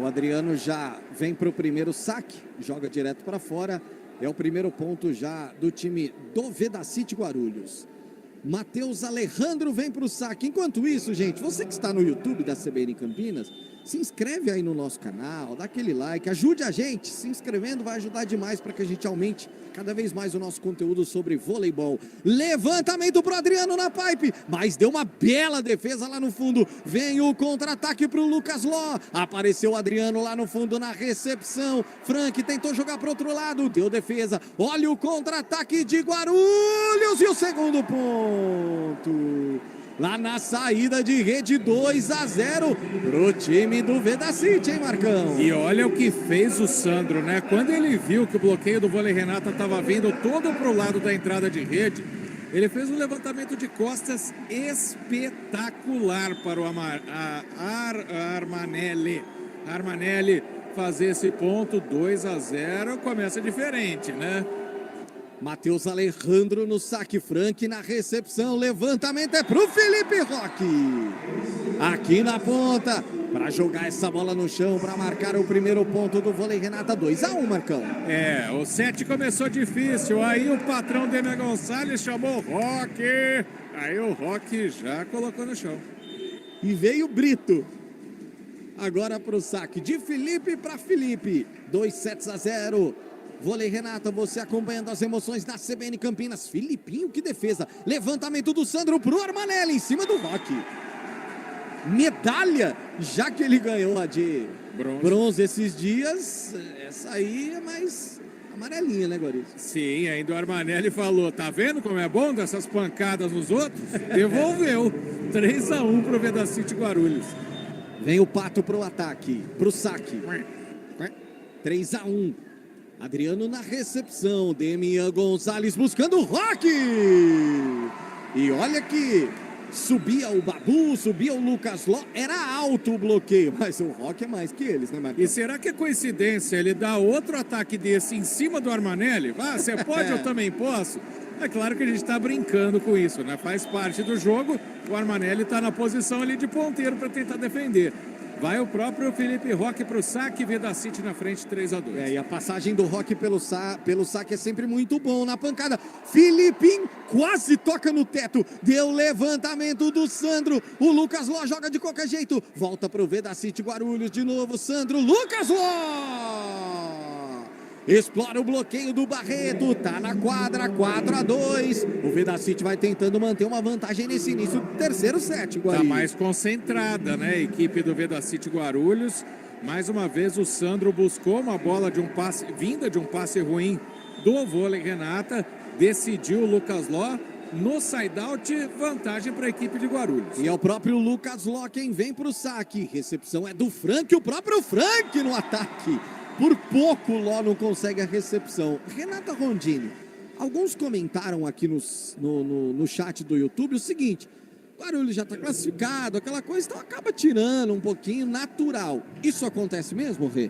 D: O Adriano já vem para o primeiro saque, joga direto para fora. É o primeiro ponto já do time do Vedacity Guarulhos. Matheus Alejandro vem para o saque. Enquanto isso, gente, você que está no YouTube da CBN Campinas, se inscreve aí no nosso canal, dá aquele like, ajude a gente. Se inscrevendo vai ajudar demais para que a gente aumente cada vez mais o nosso conteúdo sobre voleibol. Levantamento pro Adriano na pipe, mas deu uma bela defesa lá no fundo. Vem o contra-ataque pro Lucas Ló. Apareceu o Adriano lá no fundo na recepção. Frank tentou jogar pro outro lado, deu defesa. Olha o contra-ataque de Guarulhos e o segundo ponto. Lá na saída de rede, 2-0 pro time do Vedacity, hein, Marcão?
E: E olha o que fez o Sandro, né? Quando ele viu que o bloqueio do Vôlei Renata estava vindo todo pro lado da entrada de rede, ele fez um levantamento de costas espetacular para o Armanelli. Armanelli fazer esse ponto, 2-0, começa diferente, né?
D: Matheus Alejandro no saque, Frank na recepção, levantamento é pro Felipe Roque. Aqui na ponta, para jogar essa bola no chão, para marcar o primeiro ponto do Vôlei Renata, 2-1, Marcão.
E: O set começou difícil, aí o patrão Demian Gonçalves chamou o Roque, aí o Roque já colocou no chão.
D: E veio o Brito. Agora pro saque, de Felipe para Felipe, 2-0. Vôlei Renata, você acompanhando as emoções da CBN Campinas. Filipinho, que defesa. Levantamento do Sandro pro Armanelli em cima do Roque. Medalha, já que ele ganhou a de bronze esses dias. Essa aí é mais amarelinha, né, Guarulhos?
E: Sim, ainda o Armanelli falou, tá vendo como é bom dessas pancadas nos outros? Devolveu. 3-1 pro Vedacity Guarulhos.
D: Vem o Pato pro ataque, pro saque. 3-1. Adriano na recepção, Demian Gonçalves buscando o Roque. E olha que subia o Babu, subia o Lucas Ló, era alto o bloqueio, mas o Roque é mais que eles, né, Marcos?
E: E será que é coincidência ele dar outro ataque desse em cima do Armanelli? Você pode, eu também posso? É claro que a gente está brincando com isso, né? Faz parte do jogo, o Armanelli está na posição ali de ponteiro para tentar defender. Vai o próprio Felipe Roque para o saque, Vedacity na frente, 3-2.
D: E a passagem do Roque pelo saque é sempre muito bom na pancada. Filipinho quase toca no teto. Deu levantamento do Sandro. O Lucas Ló joga de qualquer jeito. Volta para o Vedacity Guarulhos de novo. Sandro, Lucas Ló! Explora o bloqueio do Barreto, tá na quadra, 4-2. O Vedacity vai tentando manter uma vantagem nesse início do terceiro set, Guarulhos.
E: Tá mais concentrada, né, a equipe do Vedacity Guarulhos. Mais uma vez o Sandro buscou uma bola de um passe, vinda de um passe ruim do Vôlei Renata. Decidiu o Lucas Ló no side-out, vantagem para a equipe de Guarulhos.
D: E é o próprio Lucas Ló quem vem para o saque. Recepção é do Frank, o próprio Frank no ataque. Por pouco o Ló não consegue a recepção. Renata Rondini, alguns comentaram aqui no chat do YouTube o seguinte: Guarulhos já está classificado, aquela coisa, então acaba tirando um pouquinho, natural. Isso acontece mesmo, Rê?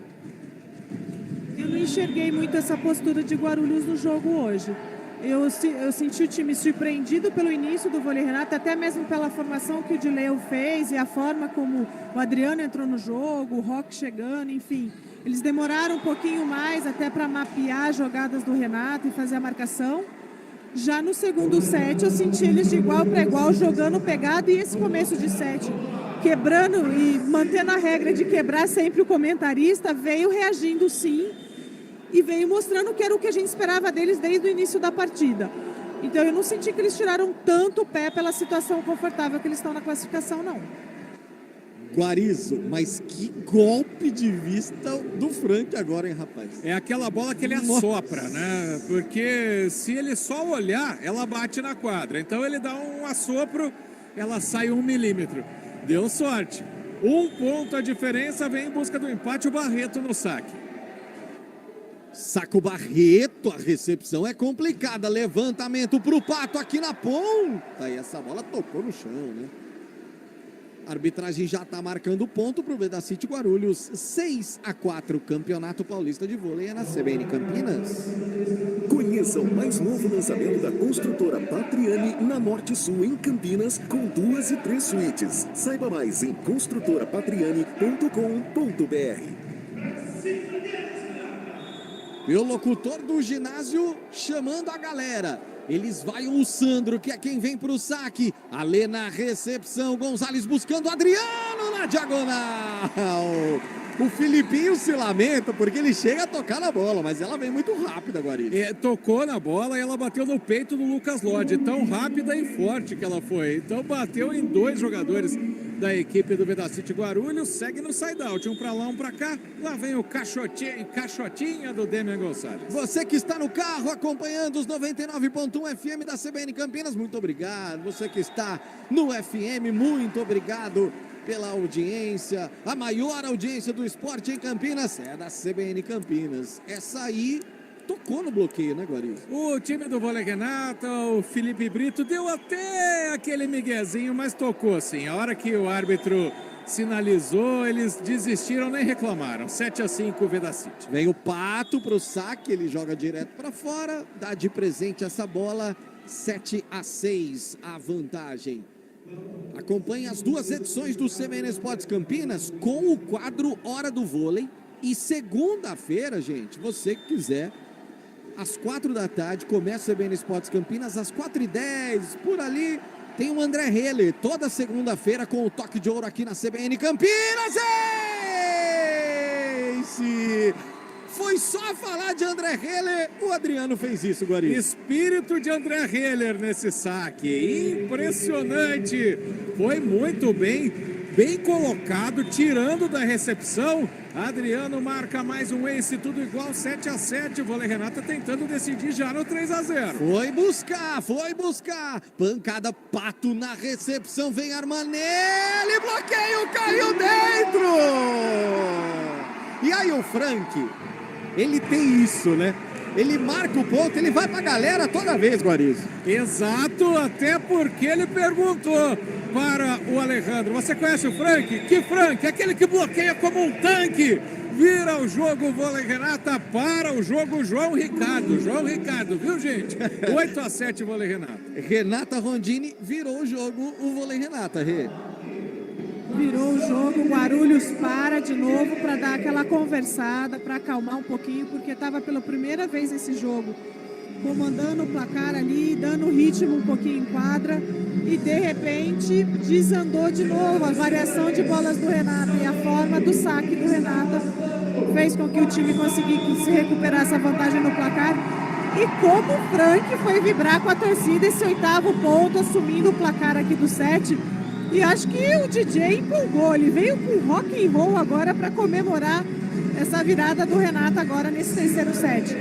F: Eu não enxerguei muito essa postura de Guarulhos no jogo hoje. Eu senti o time surpreendido pelo início do Vôlei Renata, até mesmo pela formação que o Dileu fez e a forma como o Adriano entrou no jogo, o Roque chegando, enfim. Eles demoraram um pouquinho mais até para mapear as jogadas do Renato e fazer a marcação. Já no segundo set, eu senti eles de igual para igual, jogando pegado, e esse começo de set, quebrando e mantendo a regra de quebrar sempre o comentarista, veio reagindo sim, e veio mostrando que era o que a gente esperava deles desde o início da partida. Então eu não senti que eles tiraram tanto o pé pela situação confortável que eles estão na classificação, não.
D: Guarizo, mas que golpe de vista do Frank agora, hein, rapaz?
E: É aquela bola que ele assopra, né? Porque se ele só olhar, ela bate na quadra. Então ele dá um assopro, ela sai 1 milímetro. Deu sorte. 1 ponto a diferença, vem em busca do empate o Barreto no saque.
D: Saca o Barreto, a recepção é complicada. Levantamento pro Pato aqui na ponta. E essa bola tocou no chão, né? A arbitragem já está marcando ponto para o Vedacity Guarulhos. 6-4, Campeonato Paulista de Vôlei é na CBN Campinas.
C: Conheça o mais novo lançamento da construtora Patriani na Norte Sul, em Campinas, com 2 e 3 suítes. Saiba mais em construtorapatriani.com.br.
D: E o locutor do ginásio chamando a galera. Eles vai o Sandro, que é quem vem pro saque. Alê na recepção, Gonzalez buscando Adriano na diagonal. O Filipinho se lamenta porque ele chega a tocar na bola, mas ela vem muito rápida, Guarani.
E: Tocou na bola e ela bateu no peito do Lucas Lodge, tão rápida e forte que ela foi. Então bateu em 2 jogadores da equipe do Vedacity Guarulhos, segue no side-out, um pra lá, um pra cá. Lá vem o caixotinha do Demian Gonçalves.
D: Você que está no carro acompanhando os 99.1 FM da CBN Campinas, muito obrigado. Você que está no FM, muito obrigado pela audiência. A maior audiência do esporte em Campinas é da CBN Campinas. Essa aí tocou no bloqueio, né, Guarani?
E: O time do Vôlei Renata, o Felipe Brito, deu até aquele miguezinho, mas tocou sim. A hora que o árbitro sinalizou, eles desistiram, nem reclamaram. 7-5 o Vedacity.
D: Vem o Pato pro saque, ele joga direto para fora, dá de presente essa bola. 7-6 a vantagem. Acompanhe as 2 edições do CBN Esportes Campinas com o quadro Hora do Vôlei. E segunda-feira, gente, você que quiser, às 4 da tarde, começa o CBN Esportes Campinas, às 4h10, por ali, tem o André Heller, toda segunda-feira com o toque de ouro aqui na CBN Campinas. Ace! Foi só falar de André Heller, o Adriano fez isso, Guari.
E: Espírito de André Heller nesse saque, impressionante, foi muito bem colocado, tirando da recepção. Adriano marca mais um ace, tudo igual, 7-7. O Vôlei Renata tentando decidir já no 3-0.
D: Foi buscar. Pancada, Pato na recepção, vem Armanelli, bloqueio, caiu dentro. E aí o Frank, ele tem isso, né? Ele marca o ponto, ele vai pra galera toda vez, Guarizo.
E: Exato, até porque ele perguntou para o Alejandro: você conhece o Frank? Que Frank? Aquele que bloqueia como um tanque. Vira o jogo, Vôlei Renata para o jogo João Ricardo, viu, gente? 8-7 Vôlei Renata.
D: Renata Rondini virou o jogo, o Vôlei Renata, Rê.
F: Virou o jogo, o Guarulhos para de novo para dar aquela conversada, para acalmar um pouquinho, porque estava pela primeira vez esse jogo comandando o placar ali, dando ritmo um pouquinho em quadra, e de repente desandou de novo a variação de bolas do Renato e a forma do saque do Renato fez com que o time conseguisse recuperar essa vantagem no placar. E como o Frank foi vibrar com a torcida esse 8º ponto, assumindo o placar aqui do 7. E acho que o DJ empolgou, ele veio com rock and roll agora para comemorar essa virada do Renato agora nesse 3º set.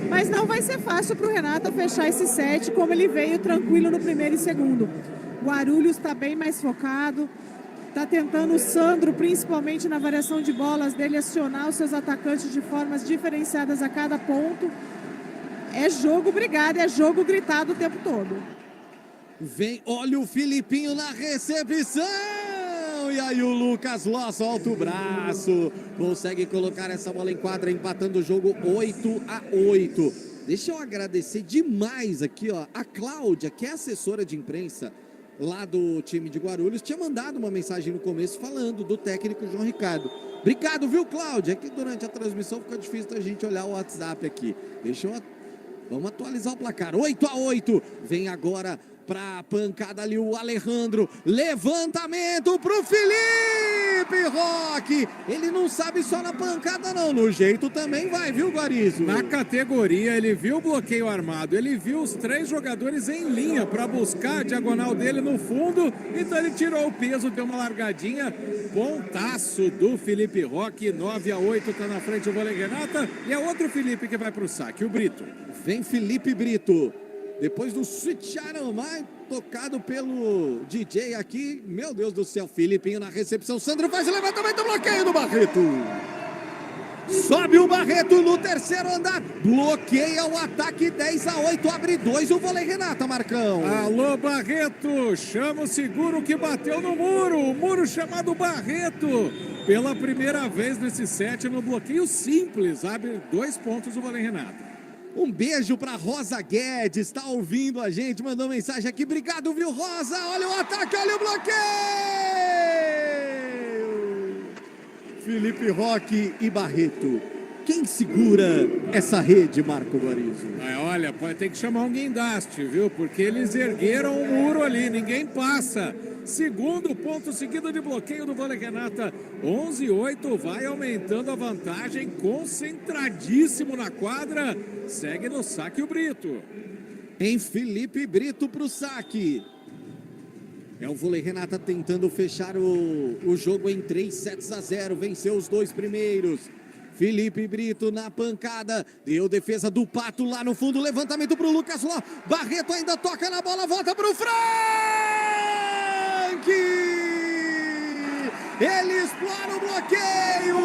F: Mas não vai ser fácil para o Renato fechar esse set como ele veio tranquilo no 1º e 2º. Guarulhos está bem mais focado, está tentando o Sandro, principalmente na variação de bolas dele, acionar os seus atacantes de formas diferenciadas a cada ponto. É jogo brigado, é jogo gritado o tempo todo.
D: Vem, olha o Filipinho na recepção. E aí o Lucas Ló solta o braço. Consegue colocar essa bola em quadra, empatando o jogo 8-8. Deixa eu agradecer demais aqui, ó, a Cláudia, que é assessora de imprensa lá do time de Guarulhos, tinha mandado uma mensagem no começo falando do técnico João Ricardo. Obrigado, viu, Cláudia? É que durante a transmissão fica difícil da gente olhar o WhatsApp aqui. Vamos atualizar o placar. 8-8. Vem agora pra pancada ali o Alejandro. Levantamento pro Felipe Roque. Ele não sabe só na pancada não, no jeito também vai, viu, Guarizo?
E: Na categoria, ele viu o bloqueio armado, ele viu os 3 jogadores em linha para buscar a diagonal dele no fundo, então ele tirou o peso, deu uma largadinha. Pontaço do Felipe Roque, 9-8, tá na frente o Vôlei Renata, e é outro Felipe que vai pro saque, o Brito.
D: Vem Felipe Brito. Depois do switch Aramai, tocado pelo DJ aqui. Meu Deus do céu, Filipinho na recepção. Sandro faz o levantamento, bloqueio do Barreto. Sobe o Barreto no terceiro andar. Bloqueia o ataque 10-8. Abre 2 o Vôlei Renata, Marcão.
E: Alô, Barreto. Chama o seguro que bateu no muro. O muro chamado Barreto. Pela primeira vez nesse set no bloqueio simples. Abre 2 pontos o Vôlei Renata.
D: Um beijo pra Rosa Guedes, tá ouvindo a gente, mandou mensagem aqui. Obrigado, viu, Rosa? Olha o ataque, olha o bloqueio! Felipe Roque e Barreto. Quem segura essa rede, Marco Guarizo?
E: Olha, pode ter que chamar um guindaste, viu? Porque eles ergueram um muro ali, ninguém passa. Segundo ponto seguido de bloqueio do Vôlei Renata, 11-8, vai aumentando a vantagem, concentradíssimo na quadra, segue no saque o Brito.
D: Em Felipe Brito pro saque. É o Vôlei Renata tentando fechar o jogo em 3-0, venceu os 2 primeiros. Felipe Brito na pancada, deu defesa do Pato lá no fundo, levantamento pro Lucas Ló, Barreto ainda toca na bola, volta pro Frank! Ele explora o bloqueio,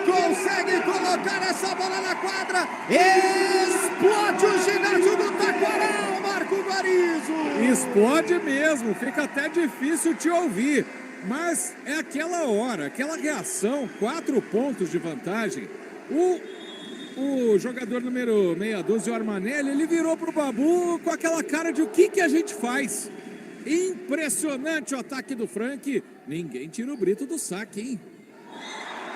D: consegue colocar essa bola na quadra, explode o ginásio do Taquaral, Marco Guarizo.
E: Explode mesmo, fica até difícil te ouvir, mas é aquela hora, aquela reação, 4 pontos de vantagem. O jogador número 612, o Armanelli, ele virou pro Babu com aquela cara de o que a gente faz? Impressionante o ataque do Frank. Ninguém tira o Brito do saque, hein?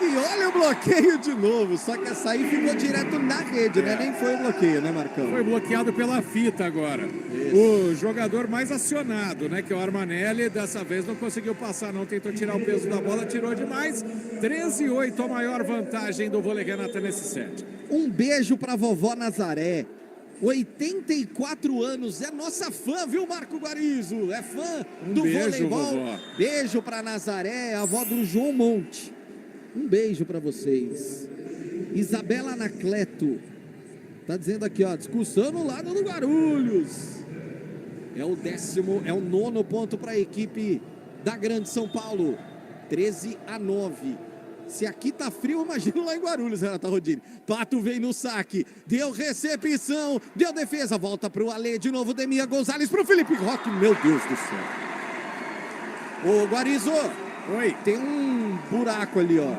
D: E olha o bloqueio de novo. Só que essa aí ficou direto na rede, né? Nem foi o bloqueio, né, Marcão?
E: Foi bloqueado pela fita agora. Isso. O jogador mais acionado, né? Que é o Armanelli. Dessa vez não conseguiu passar, não. Tentou tirar o peso da bola, tirou demais. 13-8, a maior vantagem do Vôlei Renata nesse set.
D: Um beijo pra vovó Nazaré. 84 anos, é nossa fã, viu, Marco Guarizo? É fã do voleibol.
E: Vovó.
D: Beijo pra Nazaré, a avó do João Monte. Um beijo pra vocês. Isabela Anacleto tá dizendo aqui, ó, discussão no lado do Guarulhos. É o 9º ponto para a equipe da Grande São Paulo. 13-9. Se aqui tá frio, imagina lá em Guarulhos, Renata Rodini. Pato vem no saque, deu recepção, deu defesa, volta pro Alê, de novo Demia Gonzalez pro Felipe Roque, meu Deus do céu. Ô Guarizo,
E: oi.
D: Tem um buraco ali, ó.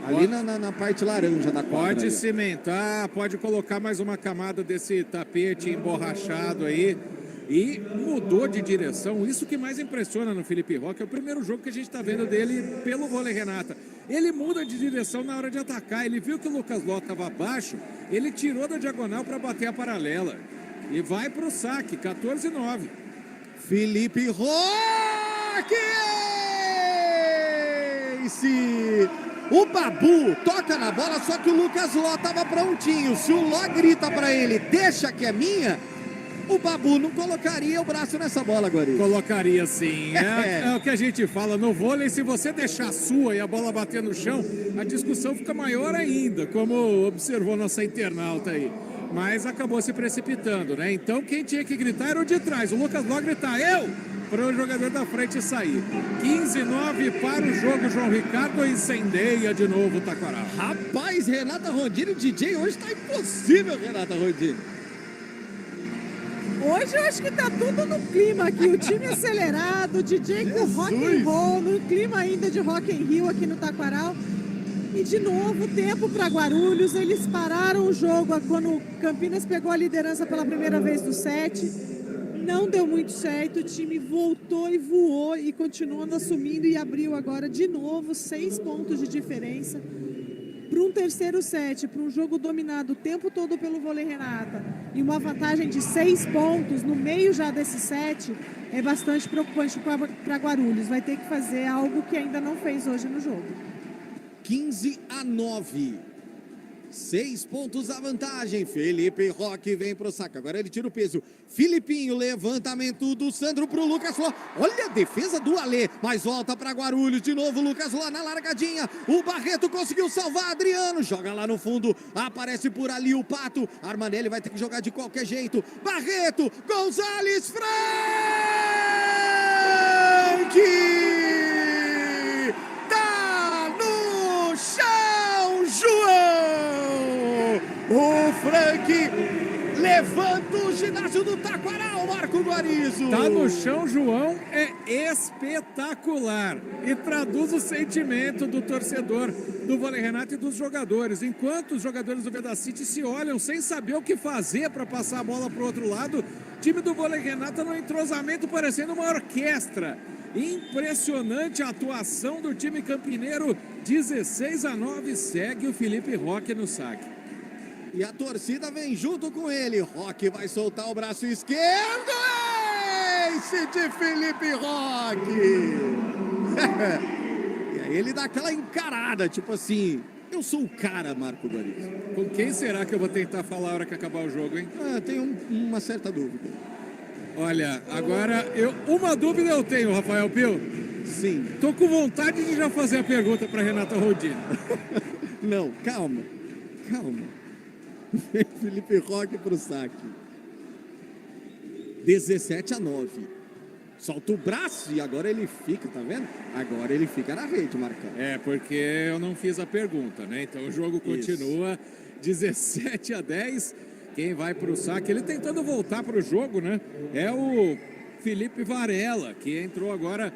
D: Ali na parte laranja da quadra.
E: Pode
D: aí,
E: cimentar, pode colocar mais uma camada desse tapete emborrachado aí. E mudou de direção. Isso que mais impressiona no Felipe Roque é o primeiro jogo que a gente está vendo dele pelo Vôlei Renata. Ele muda de direção na hora de atacar. Ele viu que o Lucas Ló estava abaixo, ele tirou da diagonal para bater a paralela. E vai para o saque, 14-9.
D: Felipe Roque! O Babu toca na bola, só que o Lucas Ló estava prontinho. Se o Ló grita para ele, deixa que é minha, o Babu não colocaria o braço nessa bola, Guarizo.
E: Colocaria sim. É o que a gente fala no vôlei. Se você deixar a sua e a bola bater no chão, a discussão fica maior ainda, como observou nossa internauta aí. Mas acabou se precipitando, né? Então quem tinha que gritar era o de trás. O Lucas Ló gritar, eu! Para o jogador da frente sair. 15-9 para o jogo, João Ricardo, incendeia de novo o Taquaral.
D: Rapaz, Renata Rodini, o DJ hoje tá impossível, Renata Rodini.
F: Hoje eu acho que tá tudo no clima aqui, o time acelerado, o DJ com rock and roll, no clima ainda de Rock in Rio aqui no Taquaral. E de novo, tempo para Guarulhos, eles pararam o jogo quando o Campinas pegou a liderança pela primeira vez do set. Não deu muito certo, o time voltou e voou e continuando assumindo e abriu agora de novo 6 pontos de diferença. Para um terceiro set, para um jogo dominado o tempo todo pelo Vôlei Renata e uma vantagem de 6 pontos no meio já desse set, é bastante preocupante para Guarulhos. Vai ter que fazer algo que ainda não fez hoje no jogo.
D: 15-9. 6 pontos a vantagem. Felipe Roque vem pro saco. Agora ele tira o peso. Filipinho, levantamento do Sandro pro Lucas Ló. Olha a defesa do Alê. Mas volta para Guarulhos. De novo, Lucas Ló na largadinha. O Barreto conseguiu salvar Adriano. Joga lá no fundo. Aparece por ali o Pato. Armanelli vai ter que jogar de qualquer jeito. Barreto, Gonzalez, Frank! Tá no chão, João! levanta o ginásio do Taquaral, Marco Guarizo.
E: Tá no chão, João, é espetacular. E traduz o sentimento do torcedor do Vôlei Renata e dos jogadores. Enquanto os jogadores do Vedacity se olham sem saber o que fazer para passar a bola para o outro lado, o time do Vôlei Renata no entrosamento parecendo uma orquestra. Impressionante a atuação do time campineiro. 16-9, segue o Felipe Roque no saque.
D: E a torcida vem junto com ele. Roque vai soltar o braço esquerdo. Ace de Felipe Roque. E aí ele dá aquela encarada, tipo assim, eu sou o cara, Marco Guarizo.
E: Com quem será que eu vou tentar falar a hora que acabar o jogo, hein?
D: Tenho uma certa dúvida.
E: Olha, agora, uma dúvida eu tenho, Rafael Pio.
D: Sim.
E: Tô com vontade de já fazer a pergunta para Renata Rodini.
D: Não, calma. Felipe Roque pro saque. 17-9. Solta o braço e agora ele fica, tá vendo? Agora ele fica na rede, Marcão.
E: É, porque eu não fiz a pergunta, né? Então o jogo continua 17-10. Quem vai para o saque, ele tentando voltar para o jogo, né? É o Felipe Varela, que entrou agora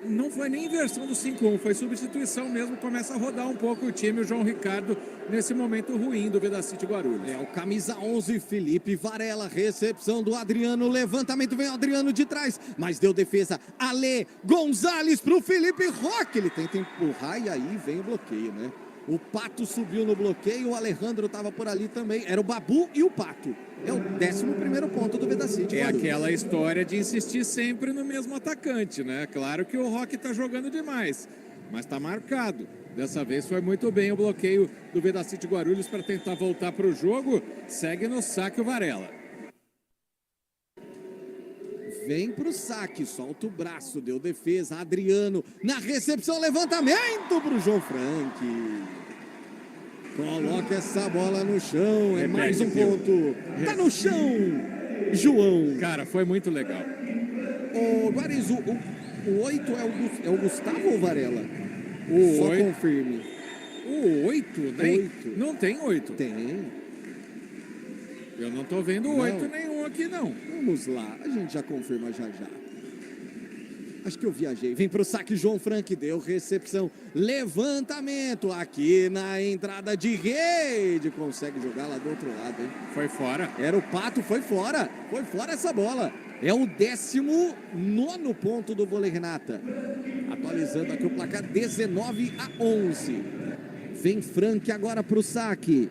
E: não foi nem inversão do 5-1, foi substituição mesmo. Começa a rodar um pouco o time, o João Ricardo, nesse momento ruim do Vedacity Guarulhos.
D: É o camisa 11, Felipe Varela, recepção do Adriano, levantamento, vem o Adriano de trás, mas deu defesa, Ale Gonzalez pro Felipe Roque, ele tenta empurrar e aí vem o bloqueio, né? O Pato subiu no bloqueio, o Alejandro estava por ali também. Era o Babu e o Pato. É o 11º ponto do Vedacity.
E: É aquela história de insistir sempre no mesmo atacante, né? Claro que o Roque está jogando demais, mas está marcado. Dessa vez foi muito bem o bloqueio do Vedacity Guarulhos para tentar voltar para o jogo. Segue no saque o Varela.
D: Vem pro saque, solta o braço, deu defesa, Adriano na recepção, levantamento pro João Frank. Coloca essa bola no chão, é mais um ponto. Tá no chão, João.
E: Cara, foi muito legal.
D: Ô, Guarizo, o 8 é o Gustavo ou Varela? Só confirme.
E: O 8? Não tem 8.
D: Tem.
E: Eu não tô vendo 8 nenhum aqui, não.
D: Vamos lá, a gente já confirma já. Acho que eu viajei. Vem pro saque, João Frank, deu recepção. Levantamento aqui na entrada de rede. Consegue jogar lá do outro lado, hein?
E: Foi fora.
D: Era o Pato, foi fora. Foi fora essa bola. É o 19º ponto do Vôlei Renata. Atualizando aqui o placar, 19-11. Vem Frank agora pro saque.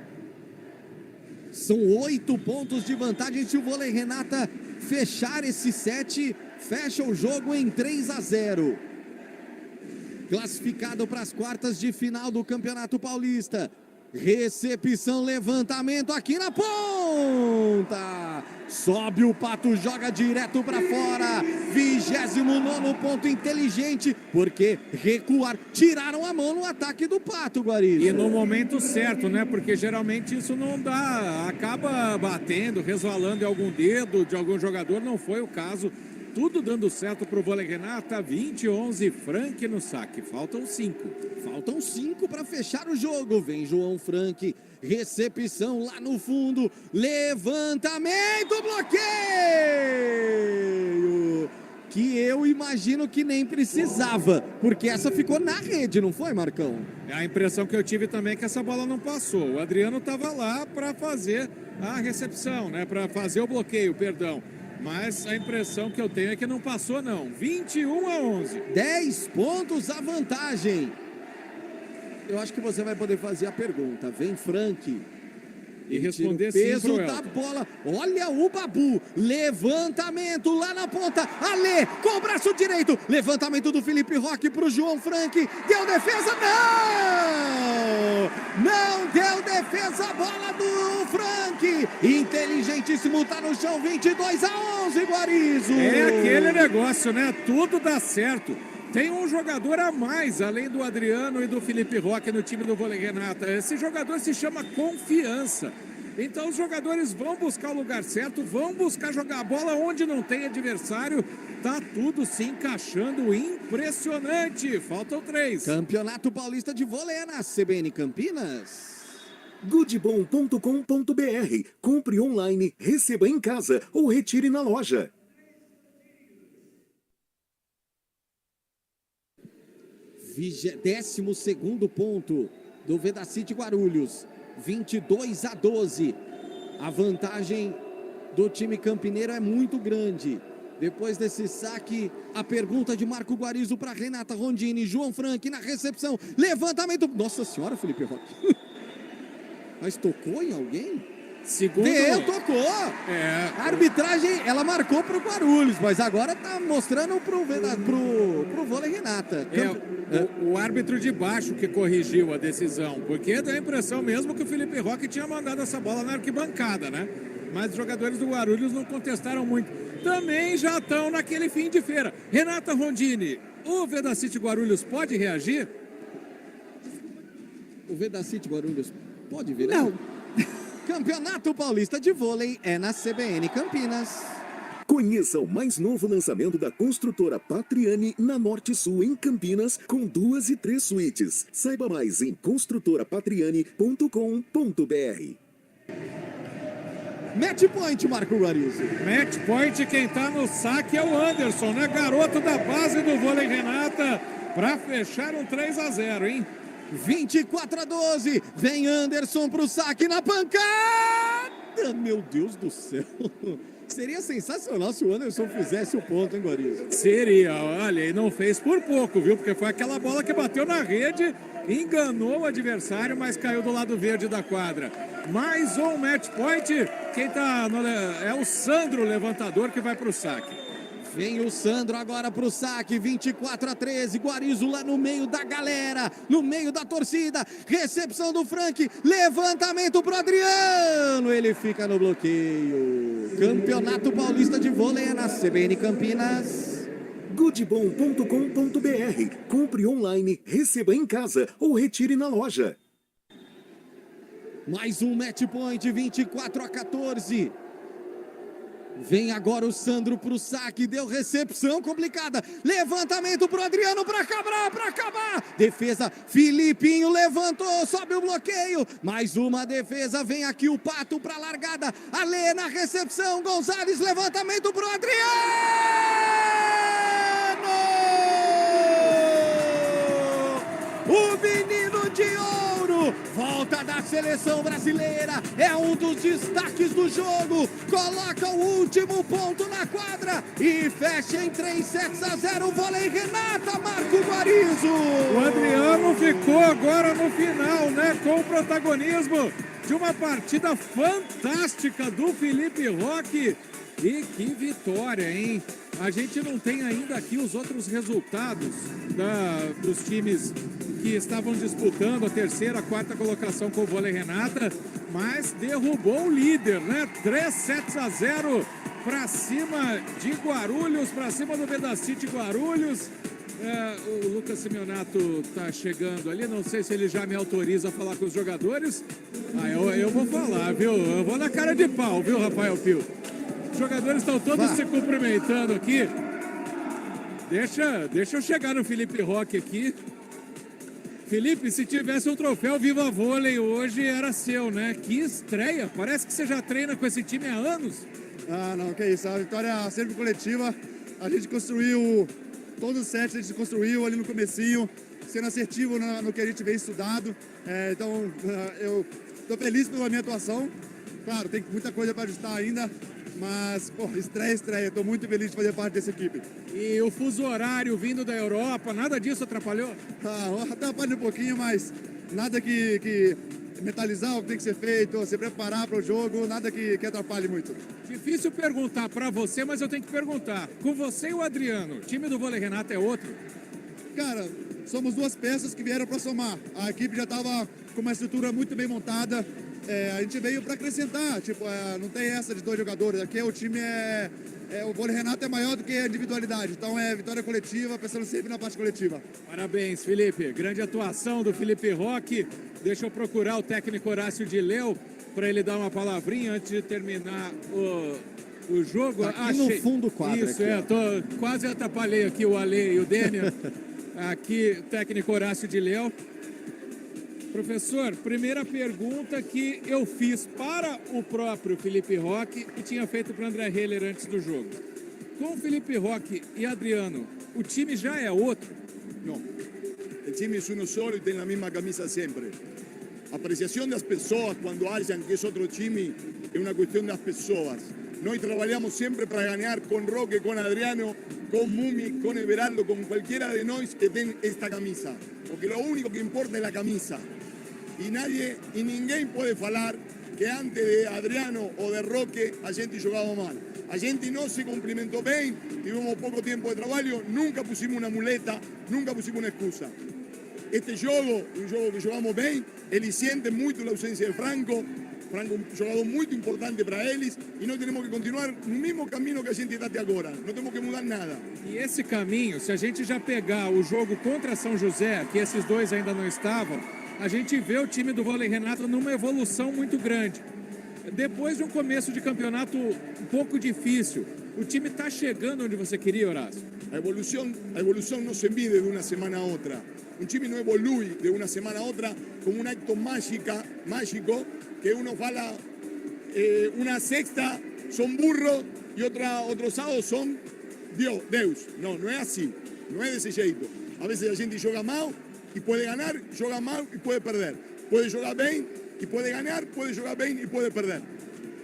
D: São 8 pontos de vantagem. Se o Vôlei Renata fechar esse set, fecha o jogo em 3-0. Classificado para as quartas de final do Campeonato Paulista. Recepção, levantamento aqui na ponta. Sobe o Pato, joga direto para fora. 29º ponto, inteligente, porque recuar, tiraram a mão no ataque do Pato, Guarizo.
E: E no momento certo, né? Porque geralmente isso não dá, acaba batendo, resvalando em algum dedo de algum jogador, não foi o caso. Tudo dando certo para o Vôlei Renata, 20-11, Frank no saque. Faltam 5.
D: Faltam 5 para fechar o jogo. Vem João Frank, recepção lá no fundo, levantamento, bloqueio! Que eu imagino que nem precisava, porque essa ficou na rede, não foi, Marcão?
E: A impressão que eu tive também é que essa bola não passou. O Adriano estava lá para fazer a recepção, né? Para fazer o bloqueio, perdão. Mas a impressão que eu tenho é que não passou, não. 21-11.
D: 10 pontos a vantagem. Eu acho que você vai poder fazer a pergunta. Vem Frank.
E: E responder sim
D: peso
E: pro
D: da
E: Elton.
D: bola. Olha o Babu. Levantamento lá na ponta. Ale com o braço direito. Levantamento do Felipe Roque pro João Frank. Deu defesa. Não! Não deu defesa. A bola do Frank. Inteligentíssimo. Tá no chão. 22-11, Guarizo.
E: É aquele negócio, né? Tudo dá certo. Tem um jogador a mais, além do Adriano e do Felipe Roque no time do Vôlei Renata. Esse jogador se chama confiança. Então os jogadores vão buscar o lugar certo, vão buscar jogar a bola onde não tem adversário. Tá tudo se encaixando, impressionante. Faltam 3.
D: Campeonato Paulista de Vôlei na CBN Campinas.
C: goodbom.com.br. Compre online, receba em casa ou retire na loja.
D: Vigésimo segundo ponto do Vedacity Guarulhos, 22-12. A vantagem do time campineiro é muito grande. Depois desse saque, a pergunta de Marco Guarizo para Renata Rondini, João Frank na recepção, levantamento. Nossa senhora, Felipe Roque. Mas tocou em alguém?
E: Segundo...
D: tocou! A arbitragem, ela marcou pro Guarulhos, mas agora tá mostrando pro vôlei Renata.
E: O árbitro de baixo que corrigiu a decisão, porque dá a impressão mesmo que o Felipe Roque tinha mandado essa bola na arquibancada, né? Mas os jogadores do Guarulhos não contestaram muito. Também já estão naquele fim de feira. Renata Rondini, o Vedacity Guarulhos pode reagir?
D: O Vedacity Guarulhos pode vir?
F: Não.
D: Campeonato Paulista de Vôlei é na CBN Campinas.
C: Conheça o mais novo lançamento da construtora Patriani na Norte Sul, em Campinas, com 2 e 3 suítes. Saiba mais em construtorapatriani.com.br.
D: Match point, Marco Guarizo.
E: Match point, quem tá no saque é o Anderson, né? Garoto da base do vôlei Renata, para fechar um 3-0, hein?
D: 24-12, vem Anderson pro saque na pancada! Meu Deus do céu! Seria sensacional se o Anderson fizesse o ponto, hein, Guarizo?
E: Seria, olha, e não fez por pouco, viu? Porque foi aquela bola que bateu na rede, enganou o adversário, mas caiu do lado verde da quadra. Mais um match point, quem tá é o Sandro, levantador, que vai pro saque.
D: Vem o Sandro agora pro saque, 24-13, Guarizo lá no meio da galera, no meio da torcida, recepção do Frank, levantamento pro Adriano, ele fica no bloqueio. Campeonato Paulista de Vôlei é na CBN Campinas.
C: goodbom.com.br. Compre online, receba em casa ou retire na loja.
D: Mais um match point, 24-14. Vem agora o Sandro pro saque, deu recepção complicada, levantamento pro Adriano para acabar, defesa, Filipinho levantou, sobe o bloqueio, mais uma defesa, vem aqui o Pato pra largada, Alê na recepção, Gonzalez, levantamento pro Adriano! O menino de ouro, volta da seleção brasileira, é um dos destaques do jogo, coloca o último ponto na quadra e fecha em 3-0, vôlei Renata, Marco Guarizo.
E: O Adriano ficou agora no final, né, com o protagonismo de uma partida fantástica do Felipe Roque. E que vitória, hein? A gente não tem ainda aqui os outros resultados dos times que estavam disputando a terceira, quarta colocação com o vôlei Renata, mas derrubou o líder, né? 3-0 para cima de Guarulhos, para cima do Vedacity Guarulhos. O Lucas Simeonato tá chegando ali, não sei se ele já me autoriza a falar com os jogadores. Eu vou falar, viu? Eu vou na cara de pau, viu, Rafael Pio? Os jogadores estão todos se cumprimentando aqui. Deixa eu chegar no Felipe Roque aqui. Felipe, se tivesse um troféu Viva Vôlei hoje, era seu, né? Que estreia! Parece que você já treina com esse time há anos.
G: Ah, não, que isso. A vitória sempre coletiva. A gente construiu todos os sets, a gente construiu ali no comecinho, sendo assertivo no que a gente vem estudado. Então, eu estou feliz pela minha atuação. Claro, tem muita coisa para ajustar ainda. Mas, estreia. Estou muito feliz de fazer parte dessa equipe.
E: E o fuso horário vindo da Europa, nada disso atrapalhou?
G: Atrapalha um pouquinho, mas nada que mentalizar o que tem que ser feito, se preparar para o jogo, nada que atrapalhe muito.
E: Difícil perguntar para você, mas eu tenho que perguntar. Com você e o Adriano, o time do vôlei Renata é outro?
G: Cara, somos duas peças que vieram para somar. A equipe já estava com uma estrutura muito bem montada. A gente veio para acrescentar, não tem essa de dois jogadores, aqui o time o vôlei Renata é maior do que a individualidade, então é vitória coletiva, pensando sempre na parte coletiva.
E: Parabéns, Felipe, grande atuação do Felipe Roque. Deixa eu procurar o técnico Horácio de Leu para ele dar uma palavrinha antes de terminar o jogo.
D: Aqui no fundo do quadro.
E: Isso, quase atrapalhei aqui o Ale e o Dênia. Aqui, técnico Horácio de Leu. Professor, primeira pergunta que eu fiz para o próprio Felipe Roque e tinha feito para o André Heller antes do jogo. Com Felipe Roque e Adriano, o time já é outro?
G: No, el time es uno solo y tiene la misma camisa siempre. Apreciación de las personas cuando hayan que es otro time es una cuestión de las personas. Noi trabajamos siempre para ganar con Roque, con Adriano, con Mumi, con Everaldo, con cualquiera de nosotros que tenga esta camisa. Porque lo único que importa es la camisa. Y nadie, y ninguém puede falar que antes de Adriano o de Roque a gente jugaba mal. A gente no se cumplimentó bien, tuvimos poco tiempo de trabajo, nunca pusimos una muleta, nunca pusimos una excusa. Este juego, un juego que jugamos bien, él siente mucho la ausencia de Franco. Franco un jugador muy importante para eles e nós temos que continuar no mesmo caminho que a gente está até agora. Não temos que mudar nada.
E: E esse caminho, se a gente já pegar o jogo contra São José, que esses dois ainda não estavam, a gente vê o time do Vôlei Renato numa evolução muito grande. Depois de um começo de campeonato um pouco difícil, o time está chegando onde você queria, Horácio?
G: A evolução não se mide de uma semana a outra. Un time no evolui de una semana a otra como un acto mágico que uno fala una sexta son burros y otro sábado son Deus. No, no es así, no es de ese jeito. A veces la gente juega mal y puede ganar, juega mal y puede perder. Puede jugar bien y puede ganar, puede jugar bien y puede perder.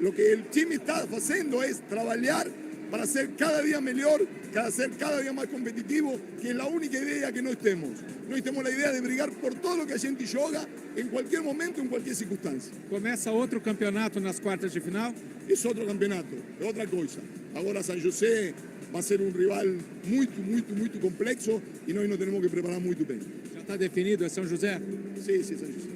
G: Lo que el time está haciendo es trabajar para ser cada día mejor, para ser cada día más competitivo, que es la única idea que no estemos. No tenemos la idea de brigar por todo lo que a gente joga en cualquier momento, en cualquier circunstancia.
E: Começa outro campeonato nas quartas de final?
G: Es otro campeonato, es otra cosa. Ahora San José va a ser un rival muy complexo y nós tenemos que preparar muy bien.
E: Já está definido, é São José?
G: Sí, São José.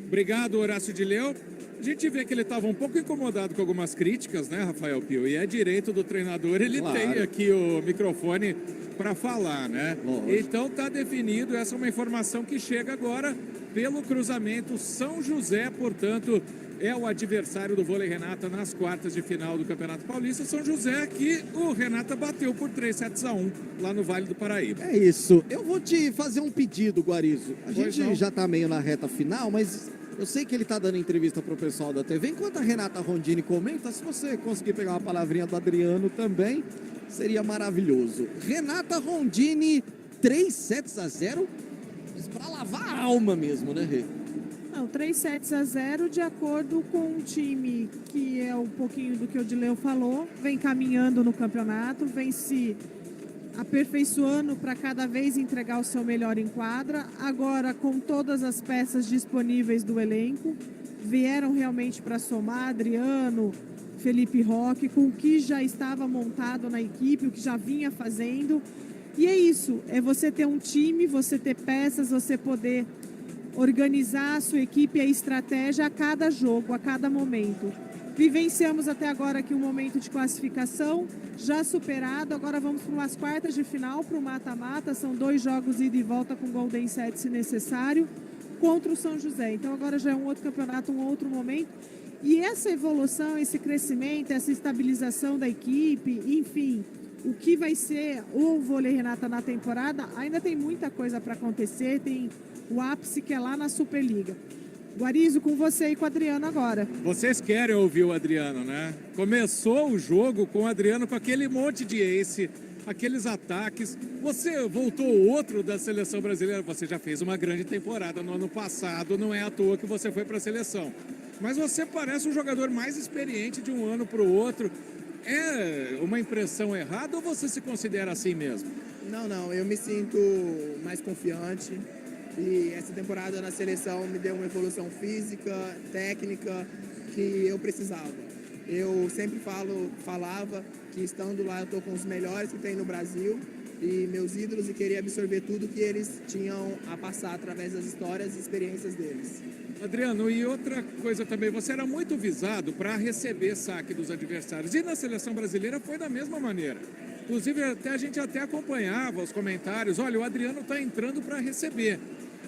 E: Obrigado, Horácio de Leu. A gente vê que ele estava um pouco incomodado com algumas críticas, né, Rafael Pio? E é direito do treinador, ele tem aqui o microfone para falar, né? Então tá definido, essa é uma informação que chega agora pelo cruzamento. São José, portanto, é o adversário do Vôlei Renata nas quartas de final do Campeonato Paulista. São José que o Renata bateu por 3-1 lá no Vale do Paraíba.
D: É isso. Eu vou te fazer um pedido, Guarizo. A gente já tá meio na reta final, mas eu sei que ele tá dando entrevista pro pessoal da TV. Enquanto a Renata Rondini comenta, se você conseguir pegar uma palavrinha do Adriano também, seria maravilhoso. Renata Rondini, 3-0 para lavar a alma mesmo, né, Rê?
F: Não, 3-0 de acordo com o time, que é um pouquinho do que o Dileu falou, vem caminhando no campeonato, vem se aperfeiçoando para cada vez entregar o seu melhor em quadra. Agora, com todas as peças disponíveis do elenco, vieram realmente para somar Adriano, Felipe Roque, com o que já estava montado na equipe, o que já vinha fazendo. E é isso, é você ter um time, você ter peças, você poder organizar a sua equipe e a estratégia a cada jogo, a cada momento. Vivenciamos até agora aqui um momento de classificação já superado. Agora vamos para umas quartas de final, para o mata-mata. São 2 jogos ida e volta com Golden Set, se necessário, contra o São José. Então agora já é um outro campeonato, um outro momento. E essa evolução, esse crescimento, essa estabilização da equipe, enfim, o que vai ser o Vôlei Renata na temporada, ainda tem muita coisa para acontecer. Tem o ápice que é lá na Superliga. Guarizo, com você e com o Adriano agora.
E: Vocês querem ouvir o Adriano, né? Começou o jogo com o Adriano com aquele monte de ace, aqueles ataques. Você voltou outro da seleção brasileira. Você já fez uma grande temporada no ano passado, não é à toa que você foi para a seleção. Mas você parece um jogador mais experiente de um ano para o outro. É uma impressão errada ou você se considera assim mesmo?
L: Não, eu me sinto mais confiante. E essa temporada na seleção me deu uma evolução física, técnica que eu precisava. Eu sempre falava que estando lá eu estou com os melhores que tem no Brasil e meus ídolos, e queria absorver tudo que eles tinham a passar através das histórias e experiências deles.
E: Adriano, e outra coisa também, você era muito visado para receber saque dos adversários e na seleção brasileira foi da mesma maneira. Inclusive a gente até acompanhava os comentários, olha, o Adriano está entrando para receber.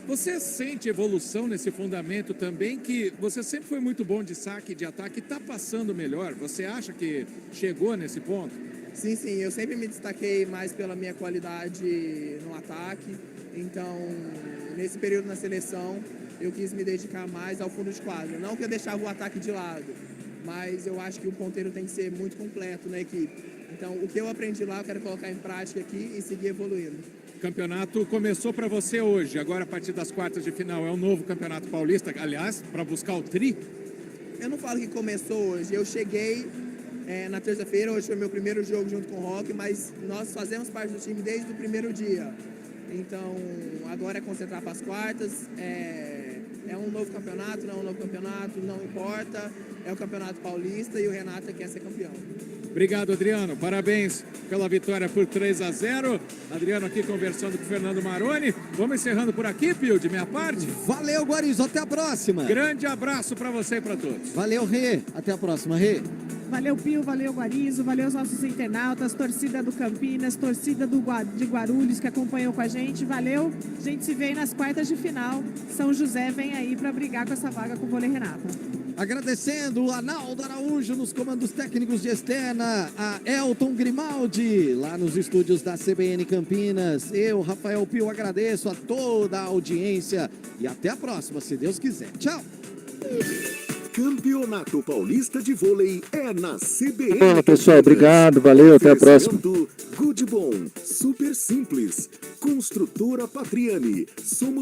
E: Você sente evolução nesse fundamento também, que você sempre foi muito bom de saque, de ataque, está passando melhor? Você acha que chegou nesse ponto?
L: Sim, eu sempre me destaquei mais pela minha qualidade no ataque. Então, nesse período na seleção, eu quis me dedicar mais ao fundo de quadra. Não que eu deixava o ataque de lado, mas eu acho que o ponteiro tem que ser muito completo na equipe. Então, o que eu aprendi lá, eu quero colocar em prática aqui e seguir evoluindo.
E: O campeonato começou para você hoje, agora a partir das quartas de final é um novo campeonato paulista, aliás, para buscar o tri.
L: Eu não falo que começou hoje, eu cheguei na terça-feira, hoje foi meu primeiro jogo junto com o Rock, mas nós fazemos parte do time desde o primeiro dia. Então, agora é concentrar para as quartas, é um novo campeonato, não é um novo campeonato, não importa, é o campeonato paulista e o Renata quer ser campeão.
E: Obrigado, Adriano. Parabéns pela vitória por 3-0. Adriano aqui conversando com o Fernando Maroni. Vamos encerrando por aqui, Pio, de minha parte.
D: Valeu, Guarizo. Até a próxima.
E: Grande abraço para você e para todos.
D: Valeu, Rê. Até a próxima, Rê.
F: Valeu, Pio, valeu, Guarizo, valeu os nossos internautas, torcida do Campinas, torcida de Guarulhos que acompanhou com a gente, valeu. A gente se vê aí nas quartas de final. São José vem aí para brigar com essa vaga com o vôlei Renata.
D: Agradecendo o Arnaldo Araújo nos comandos técnicos de externa, a Elton Grimaldi lá nos estúdios da CBN Campinas. Eu, Rafael Pio, agradeço a toda a audiência e até a próxima, se Deus quiser. Tchau!
C: Campeonato Paulista de Vôlei é na CBN.
Q: Bom, pessoal, obrigado, valeu, até a próxima.
C: Good Bom, super simples. Construtora Patriani, somos